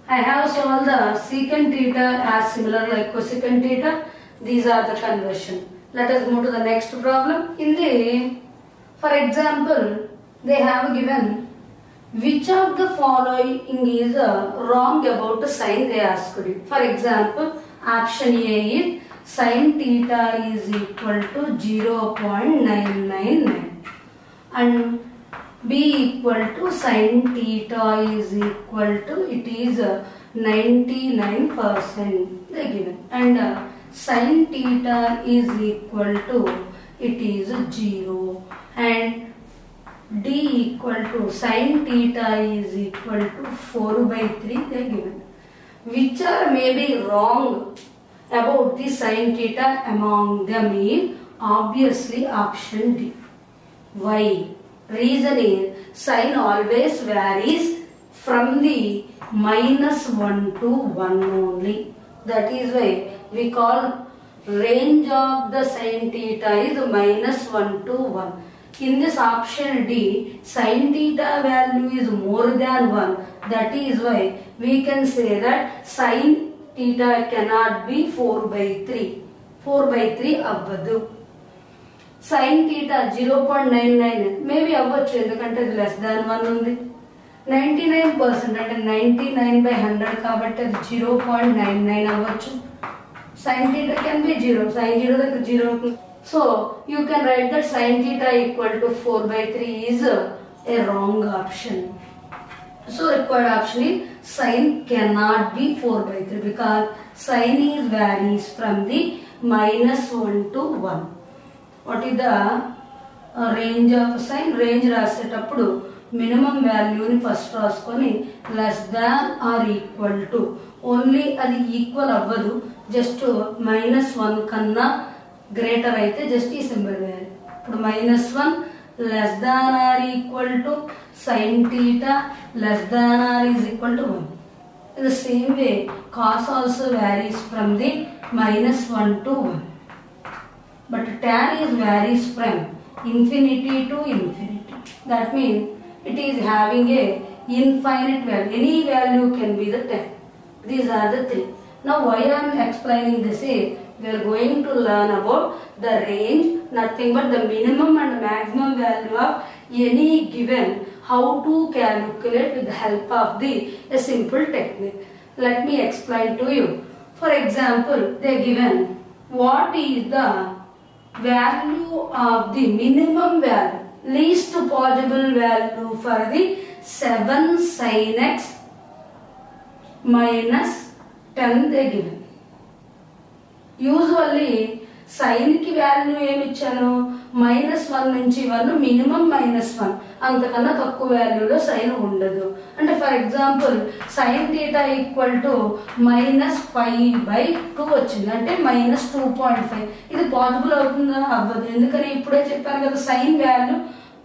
I have solved the secant theta as similar like cosecant theta. These are the conversion. Let us move to the next problem. In the, for example, they have given which of the following is wrong about the sign they asked you. For example, option A is sin theta is equal to 0.999 and B equal to sin theta is equal to, it is 99% they given, and sin theta is equal to, it is 0, and D equal to sin theta is equal to 4 by 3 they given. Which are maybe wrong about the sin theta among them is obviously option D. Why? Reason is sin always varies from the minus 1 to 1 only. That is why we call range of the sin theta is minus 1 to 1. In this option D, sin theta value is more than 1. That is why we can say that sin theta cannot be 4 by 3. 4 by 3 abbadu. Sin theta 0.99 maybe అవ్వచ్చు ఎందుకంటే ఇది less than 1 ఉంది. 99% అంటే 99 by 100 కాబట్టి అది 0.99 అవ్వచ్చు. Sin theta can be 0. Sin 0 దగ్గర 0 అవుతుంది. So you can write that sin theta equal to 4 by 3 is a wrong option. So required option is sin cannot be 4 by 3 because sin is varies from the minus 1 to 1. What is the range of sin? Range రాసేటప్పుడు minimum వాల్యూని first రాసుకొని less than or equal to, only అది equal అవ్వదు, just minus 1 కన్నా greater అయితే just ఈ symbol వేయాలి. ఇప్పుడు minus 1 less than or equal to sin theta less than or is equal to 1. In the same way, cos also varies from the minus 1 to 1. But tan is varies from infinity to infinity. That means it is having a infinite value. Any value can be the tan. These are the three. Now why I am explaining this is we are going to learn about the range, nothing but the minimum and maximum value of any given how to calculate with the help of a simple technique. Let me explain to you. For example, they given what is the value of the minimum value, least possible value for the 7 sin x minus 10 they given. Usually సైన్కి value ఏమి ఇచ్చాను, -1 నుంచి 1 minimum -1, అంతకన్నా తక్కువ వాల్యూలో sign ఉండదు. అంటే for example sine theta equal to -5/2 వచ్చింది, అంటే -2.5. ఇది పాసిబుల్ అవుతుందా? అవ్వదు. ఎందుకని ఇప్పుడే చెప్పాను కదా, సైన్ వాల్యూ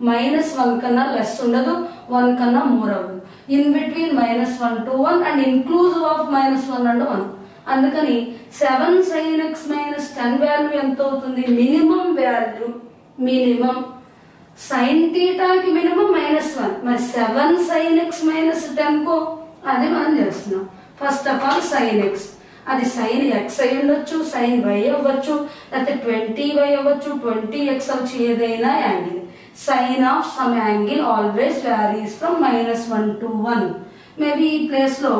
-1 కన్నా లెస్ ఉండదు, 1 కన్నా మోర్ అవ్వదు. In between -1 to 1 and inclusive of -1 and 1. అందుకని 7 sin x minus 10 వాల్యూ ఎంత అవుతుంది? మినిమం వాల్యూ, మినిమం సైన్ థీటాకి మినిమం -1, మరి 7 sin x minus 10 కో అది మనం చేస్తున్నాం. First of all sine x, అది సైన్ x అయి ఉండొచ్చు, సైన్ y అవ్వచ్చు, లేకపోతే 20y అవ్వచ్చు, 20x అవ్వచ్చు, ఏదైనా angle. Sine of some angle always varies from -1 to 1. Maybe ఈ ప్లేస్లో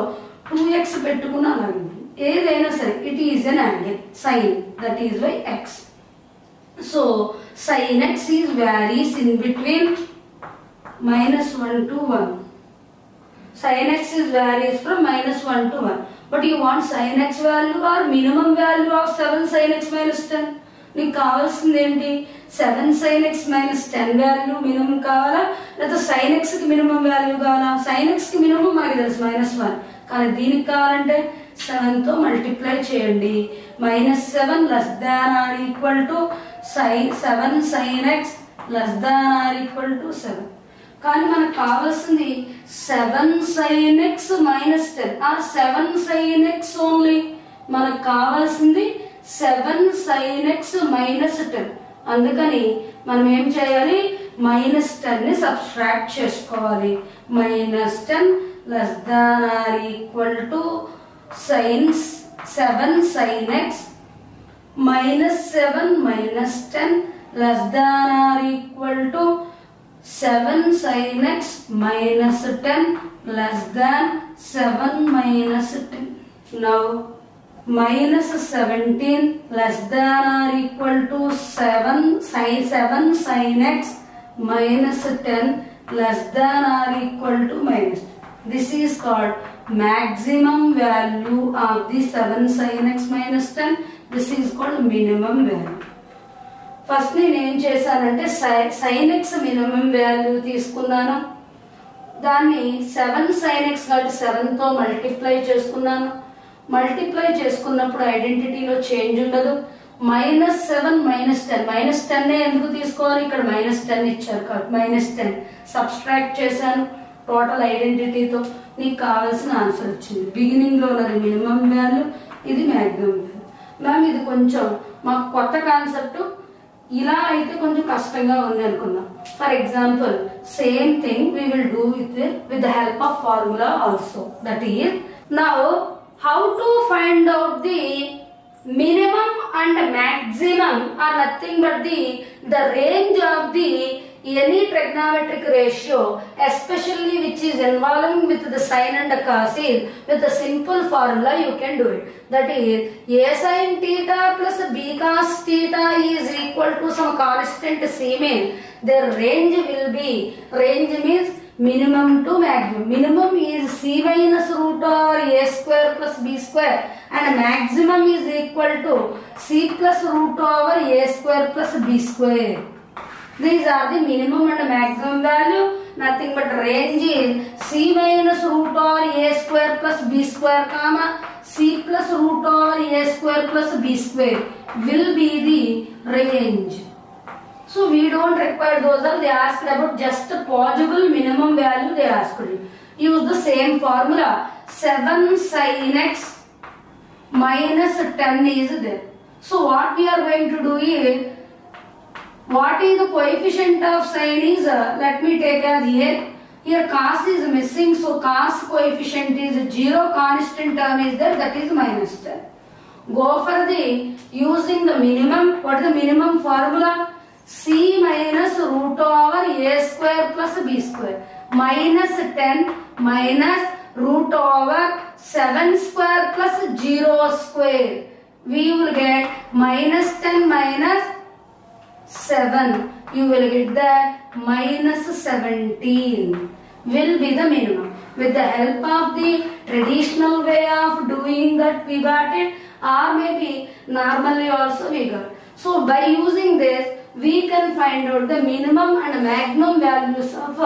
2x పెట్టుకున్నా అలాగే, ఏదైనా సరే it is an angle sine, that is by x. So sine x is varies in between -1 to 1. Sin x is varies from -1 to 1. But you want sin x value or minimum value of 7 sin x minus 10? నీకు కావాల్సింది ఏంటి? 7 sin x minus 10 value minimum కావాలా, లేదా sin x కి minimum value కావాలా? sin x కి minimum మనకి తెలుసు -1, కానీ దీనికి కావాలంటే 7 తో మల్టిప్లై చేయండి. -7 less than or equal to 7 sin x less than or equal to 7. కానీ మనకు కావాల్సింది 7 sin x minus 10 or 7 sin x only. మనకు కావాల్సింది 7 sin x minus 10. అందుకని మనం ఏం చేయాలి? -10 ని సబ్ట్రాక్ట్ చేసుకోవాలి. -10 less than or equal to 7 sin x minus 7 minus 10 less than or equal to 7 sin x minus 10 less than 7 minus 10. Now -17 less than or equal to 7 sin x minus 10 less than or equal to -10. This is called maximum value of the 7 sin x minus 10. This is called minimum value. First నేను ఏం చేశానంటే sin x minimum value తీసుకున్నాను, దాన్ని 7 sin x కాబట్టి 7 తో multiply చేసుకున్నాను. Multiply చేసుకున్నప్పుడు ఐడెంటిటీలో change ఉండదు. -7 -10 ఎందుకు తీసుకోవాలి? ఇక్కడ -10 ఇచ్చారు కాబట్టి -10 సబ్ట్రాక్ట్ చేశాను టోటల్ ఐడెంటిటీతో. నీకు కావాల్సిన ఆన్సర్ వచ్చింది. బిగినింగ్ లో ఉన్నది మినిమం వాల్యూ, ఇది మ్యాక్సిమం వాల్యూ. మ్యామ్ ఇది కొంచెం మాకు కొత్త కాన్సెప్ట్, ఇలా అయితే కొంచెం కష్టంగా ఉంది అనుకున్నాం. For example same thing we will do with the help of formula also. That is now how to find out the minimum and maximum are nothing but the range of the any trigonometric ratio, especially which is involving with the sin and the cos. With a simple formula you can do it. That is a sin theta plus b cos theta is equal to some constant c mean. Their range will be, range means minimum to maximum. Minimum is c minus root or a square plus b square, and maximum is equal to c plus root over a square plus b square. These are the minimum and maximum value. Nothing but range is c minus root over a square plus b square comma c plus root over a square plus b square will be the range. So we don't require those all. They asked about just possible minimum value. They asked you. Use the same formula. 7 sin x minus 10 is there. So what we are going to do is, what is the coefficient of sin is, let me take as here cos is missing, so cos coefficient is 0, constant term is there, that is -10. Go for the using the minimum. What is the minimum formula? c minus root over a square plus b square. minus 10 minus root over 7 square plus 0 square. We will get minus 10 minus 7. You will get that minus 17 will be the minimum. With the help of the traditional way of doing that we got it, or maybe normally also we got. So by using this we can find out the minimum and maximum values of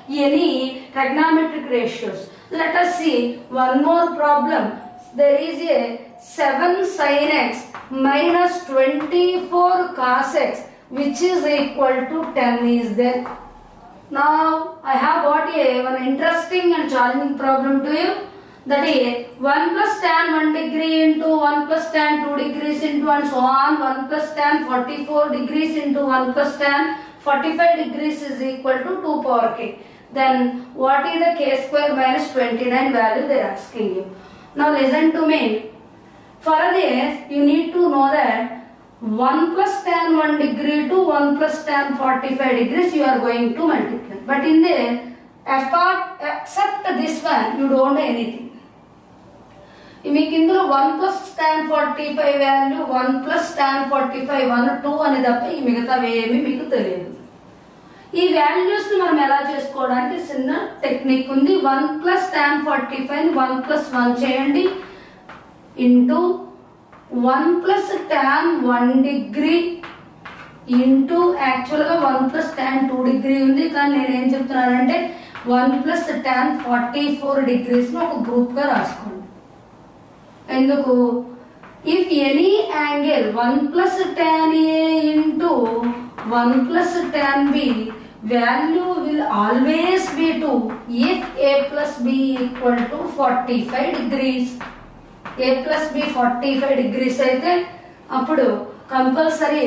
any trigonometric ratios. Let us see one more problem. There is a 7 sin x minus 24 cos x which is equal to 10 is there. Now I have got one interesting and challenging problem to you. That is 1 plus tan 1 degree into 1 plus tan 2 degrees into and so on. 1 plus tan 44 degrees into 1 plus tan 45 degrees is equal to 2 power k. Then what is the k square minus 29 value they are asking you. Now listen to me. For this you need to know that 1 plus tan 1 degree to 1 plus tan 45 degrees you are going to multiply. But in there, except this one, you don't know anything. మీకు ఇందులో 1 plus tan 45 value 1 plus tan 45 1 2 అని తప్ప ఈ మిగతావి ఏమీ మీకు తెలియదు. ఈ వాల్యూస్ ని మనం ఎలా చేసుకోవడానికి చిన్న టెక్నిక్ ఉంది. 1 plus tan 45 1 plus 1 చేయండి into 1 plus tan 1 degree into యాక్చువల్గా 1 plus tan 2 degree ఉంది, కానీ నేను ఏం చెప్తున్నానంటే 1 plus tan 44 degrees ని ఒక గ్రూప్గా రాసుకోండి. ఎందుకు? If any angle 1 plus tan A into 1 plus tan B value will always be 2 if A plus B equal to 45 degrees. A plus B 45 degrees అయితే అప్పుడు compulsory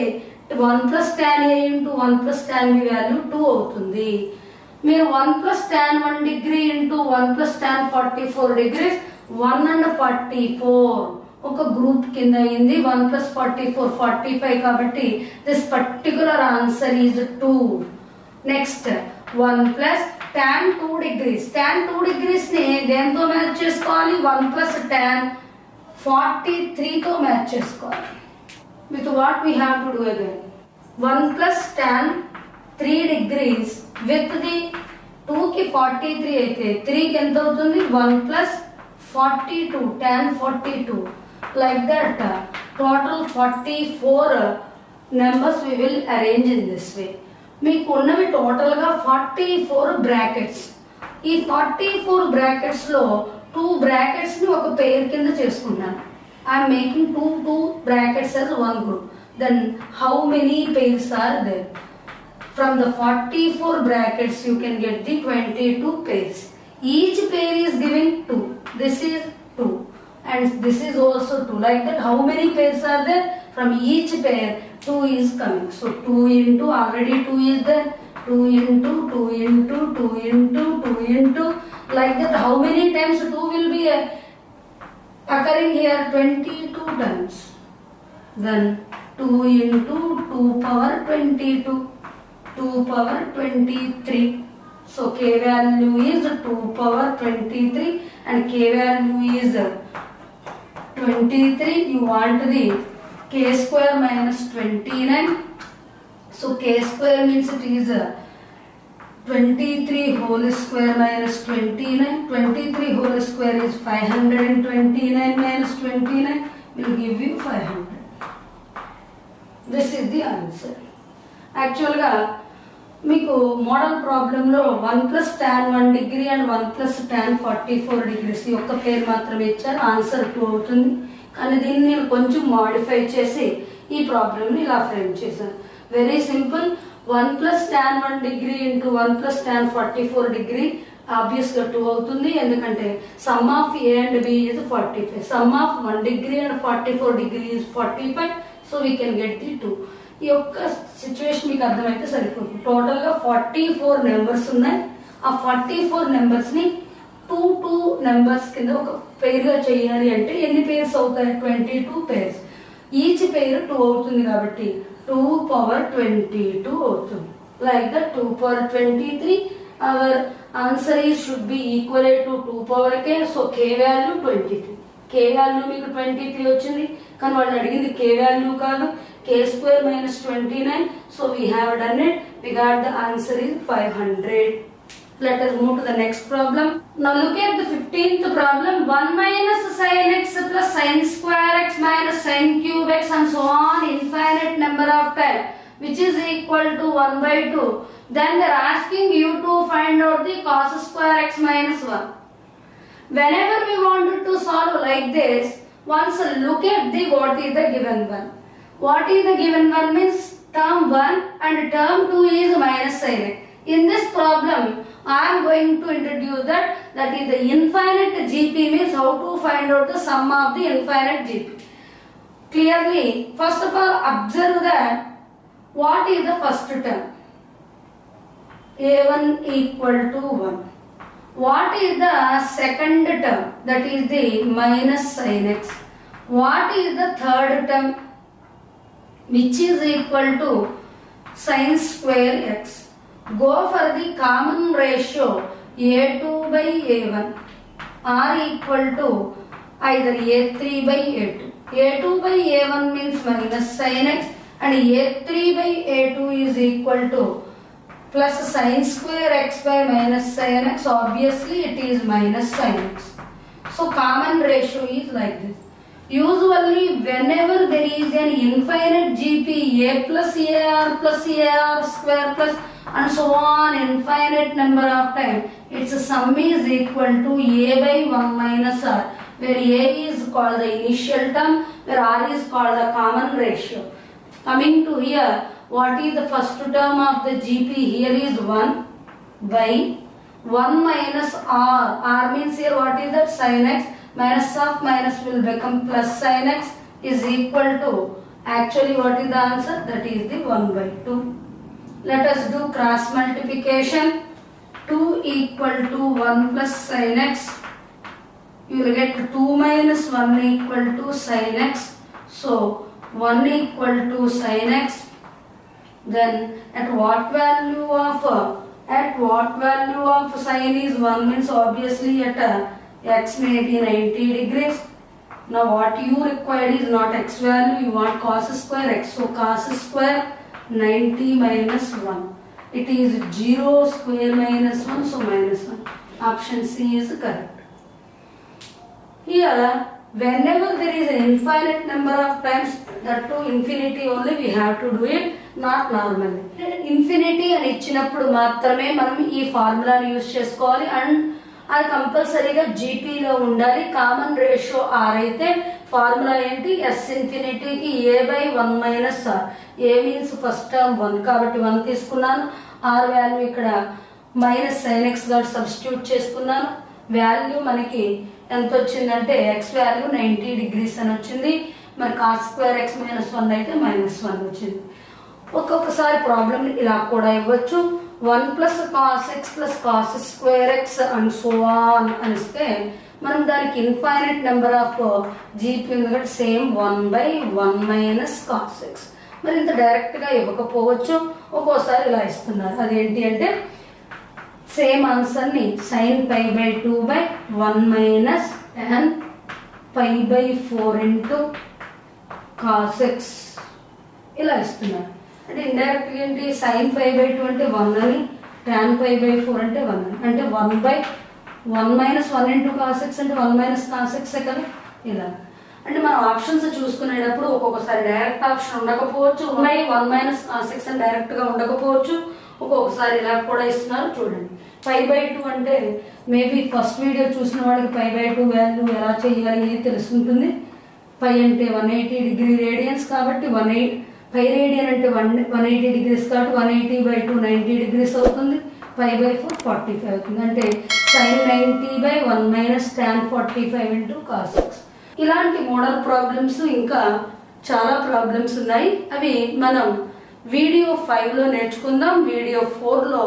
1 plus tan A into 1 plus tan B value 2 అవుతుంది. మీరు 1 plus tan 1 degree into 1 plus tan 44 degrees 1 and 44 ఒక group కింద అయింది. 1 plus 44 45 కాబట్టి this particular answer is 2. Next 1 plus tan 2 degrees. tan 2 degrees ని దేంతో మ్యాచ్ చేసుకోవాలి? 1 plus tan 43 తో మ్యాచ్ చేసుకోవాలి. With what we have to do again 1 plus tan 3 degrees with the 2 కి 43 అయితే 3 కి ఎంత అవుతుంది? 1 plus 42 tan 42 like that total 44 numbers we will arrange in this way. మీకు ఉన్నవి టోటల్ గా 44 బ్రాకెట్స్. ఈ 44 బ్రాకెట్స్ లో 2 బ్రాకెట్స్ ని ఒక పేర్ కింద చేసుకుంటాను. I'm making 2 brackets as one group. Then how many pairs are there? From the 44 brackets you can get the 22 pairs. Each pair is giving 2. This is 2 and this is also 2. Like that, how many pairs are there? From each pair 2 is coming. So 2 into already 2 is there. 2 into 2 into 2 into 2 into like that. How many times 2 will be occurring here? 22 times. Then 2 into 2 power 22, 2 power 23. So k value is 2 power 23 and k value is 23. You want the k square minus 29. So k square means it is 23 whole square minus 29. 23 whole square is 529 minus 29 will give you 500. This is the answer. Actually మీకు model ప్రాబ్లంలో 1 plus tan 1 degree and 1 plus tan 44 degrees ఈ ఒక్క పేరు మాత్రమే ఇచ్చారు. Answer 2 అవుతుంది. కానీ దీన్ని నేను కొంచెం మోడిఫై చేసి ఈ ప్రాబ్లమ్ని ఇలా ఫ్రేమ్ చేశాను. Very simple. 1 plus tan 1 degree into 1 plus tan 44 degree ఆబ్వియస్గా 2 అవుతుంది. ఎందుకంటే some of A and B is 45. Some of 1 degree and 44 degree is 45. So we can get the 2. ఈ యొక్క సిచ్యువేషన్ మీకు అర్థమైతే సరిపోతుంది. టోటల్గా 44 నెంబర్స్ ఉన్నాయి. ఆ 44 నెంబర్స్ని 2 నెంబర్స్ కింద ఒక పేరుగా చేయాలి అంటే ఎన్ని పేర్స్ అవుతాయి? 22 పేర్స్. ఈచ్ పేరు 2 అవుతుంది కాబట్టి 2 power 22 అవుతుంది. Like the 2 power 23 our answer is should be equal to 2 power k. So k value 23. k value మీకు 23 వచ్చింది, కానీ వాళ్ళు అడిగింది k వాల్యూ కాదు, k square minus 29. So we have done it. We got the answer is 500. Let us move to the next problem. Now look at the 15th problem. 1 minus sin x plus sin square x minus sin cube x and so on infinite number of time, which is equal to 1 by 2. Then they are asking you to find out the cos square x minus 1. Whenever we wanted to solve like this, once look at the what is the given one. What is the given one means term 1 and term 2 is minus sin x. In this problem, I am going to introduce that is the infinite GP, means how to find out the sum of the infinite GP. Clearly, first of all, observe that what is the first term? A1 equal to 1. What is the second term? That is the minus sin x. What is the third term? Which is equal to sin square x. Go for the common ratio a2 by a1 are equal to either a3 by a2. a2 by a1 means minus sin x and a3 by a2 is equal to plus sin square x by minus sin x. Obviously it is minus sin x. So common ratio is like this. Usually whenever there is an infinite GP, a plus ar square plus and so on infinite number of time, its sum is equal to a by 1 minus r, where a is called the initial term, where r is called the common ratio. Coming to here, what is the first term of the GP? Here is 1 by 1 minus r. R means here what is that? Sin x. Minus of minus will become plus sin x is equal to, actually what is the answer? That is the 1 by 2. Let us do cross multiplication. 2 equal to 1 plus sin x. You will get 2 minus 1 equal to sin x. So 1 equal to sin x. Then at what value of sin is 1 means obviously at x may be 90 degrees. Now what you required is not x value, you want cos square x. So cos square 90 minus 1. It is 0 square minus 1, so minus 1. Option C is correct. Here, whenever there is an infinite number of times, that to infinity only we have to do it, not normally. Infinity అని ఇచ్చినప్పుడు మాత్రమే మనం ఈ ఫార్ములాని use చేసుకోవాలి and అది కంపల్సరీగా జీపీలో ఉండాలి. కామన్ రేషియో ఆర్ అయితే ఫార్ములా ఏంటి? ఎస్ ఇన్ఫినిటీకి A by 1 minus R. A means first term 1 కాబట్టి 1 తీసుకున్నాను. ఆర్ వాల్యూ ఇక్కడ మైనస్ సైన్ ఎక్స్ గా సబ్స్టిట్యూట్ చేసుకున్నాను. వాల్యూ మనకి ఎంత వచ్చిందంటే ఎక్స్ వాల్యూ 90 degrees అని వచ్చింది. మరి కాస్ స్క్వేర్ ఎక్స్ మైనస్ 1 అయితే మైనస్ 1 వచ్చింది. ఒక్కొక్కసారి ప్రాబ్లమ్ ఇలా కూడా ఇవ్వచ్చు. 1 plus cos x plus cos square x and so on అనిస్తే మనం దానికి ఇన్ఫైనైట్ నెంబర్ ఆఫ్ జీపీ ఉంది కాబట్టి same 1 by 1 minus cos x. మరి ఇంత డైరెక్ట్గా ఇవ్వకపోవచ్చు, ఒక్కోసారి ఇలా ఇస్తున్నారు. అదేంటి అంటే సేమ్ ఆన్సర్ని sine pi by 2 by 1 minus tan pi by 4 into cos x ఇలా ఇస్తున్నారు. అంటే ఇండైరెక్ట్ ఏంటి? సైన్ పై బై 2 అంటే 1 అని, tan పై బై 4 అంటే 1 అని. అంటే 1 by 1 minus 1 into cos X అంటే 1 మైనస్ కాస్ ఎక్స్ కదా ఇలా. అంటే మనం ఆప్షన్స్ చూసుకునేటప్పుడు ఒక్కొక్కసారి డైరెక్ట్ ఆప్షన్ ఉండకపోవచ్చు, ఉన్నాయి 1 మైనస్ కాస్ ఎక్స్ అని డైరెక్ట్గా ఉండకపోవచ్చు, ఒక్కొక్కసారి ఇలా కూడా ఇస్తున్నారు. చూడండి, పై బై 2 అంటే మేబీ ఫస్ట్ వీడియో చూసిన వాళ్ళకి పై బై 2 వాల్యూ ఎలా చేయాలి తెలుసుంటుంది. పై అంటే 180 degree రేడియన్స్ కాబట్టి పై రేడియన్ అంటే 180 degrees కాబట్టి 180 by 2 90 degrees అవుతుంది. పై బై 4 45 అవుతుంది. అంటే sine 90 by 1 minus tan 45 into cos x. ఇలాంటి మోడల్ ప్రాబ్లమ్స్ ఇంకా చాలా ప్రాబ్లమ్స్ ఉన్నాయి. అవి మనం వీడియో 5లో నేర్చుకుందాం. వీడియో 4లో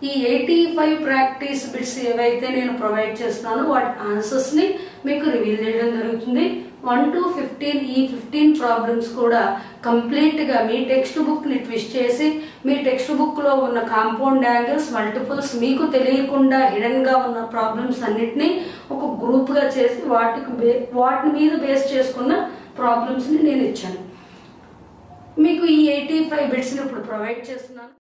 ఈ 85 ప్రాక్టీస్ బిట్స్ ఏవైతే నేను ప్రొవైడ్ చేస్తున్నానో వాటి ఆన్సర్స్ని మీకు రివీల్ చేయడం జరుగుతుంది. 1 to 15 ఈ 15 ప్రాబ్లమ్స్ కూడా కంప్లీట్గా మీ టెక్స్ట్ బుక్ని ట్విస్ట్ చేసి మీ టెక్స్ట్ బుక్లో ఉన్న కాంపౌండ్ యాంగిల్స్ మల్టిపుల్స్ మీకు తెలియకుండా హిడెన్గా ఉన్న ప్రాబ్లమ్స్ అన్నిటినీ ఒక గ్రూప్గా చేసి వాటి మీద బేస్ చేసుకున్న ప్రాబ్లమ్స్ని నేను ఇచ్చాను. మీకు ఈ 85 బిట్స్ని ఇప్పుడు ప్రొవైడ్ చేస్తున్నాను.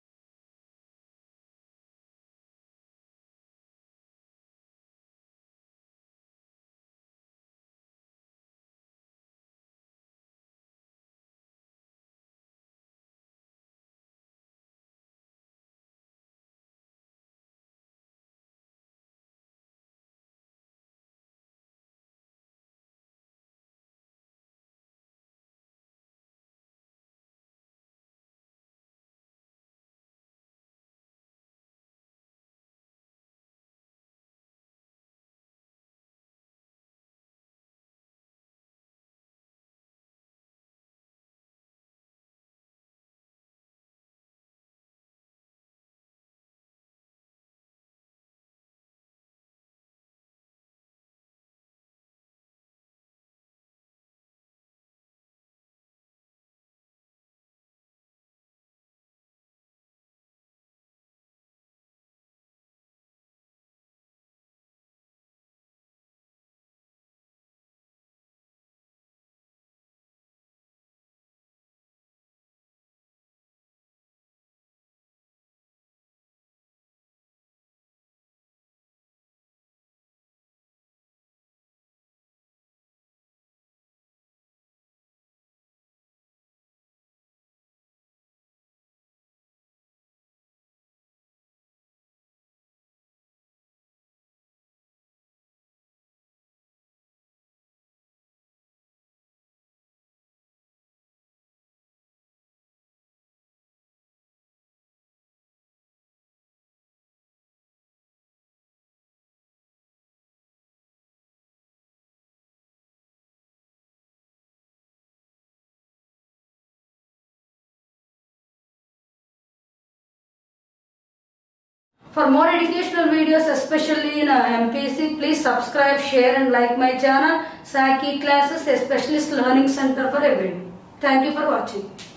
For more educational videos, especially in MPC, please subscribe, share and like my channel, Saki Classes, a specialist learning center for everyone. Thank you for watching.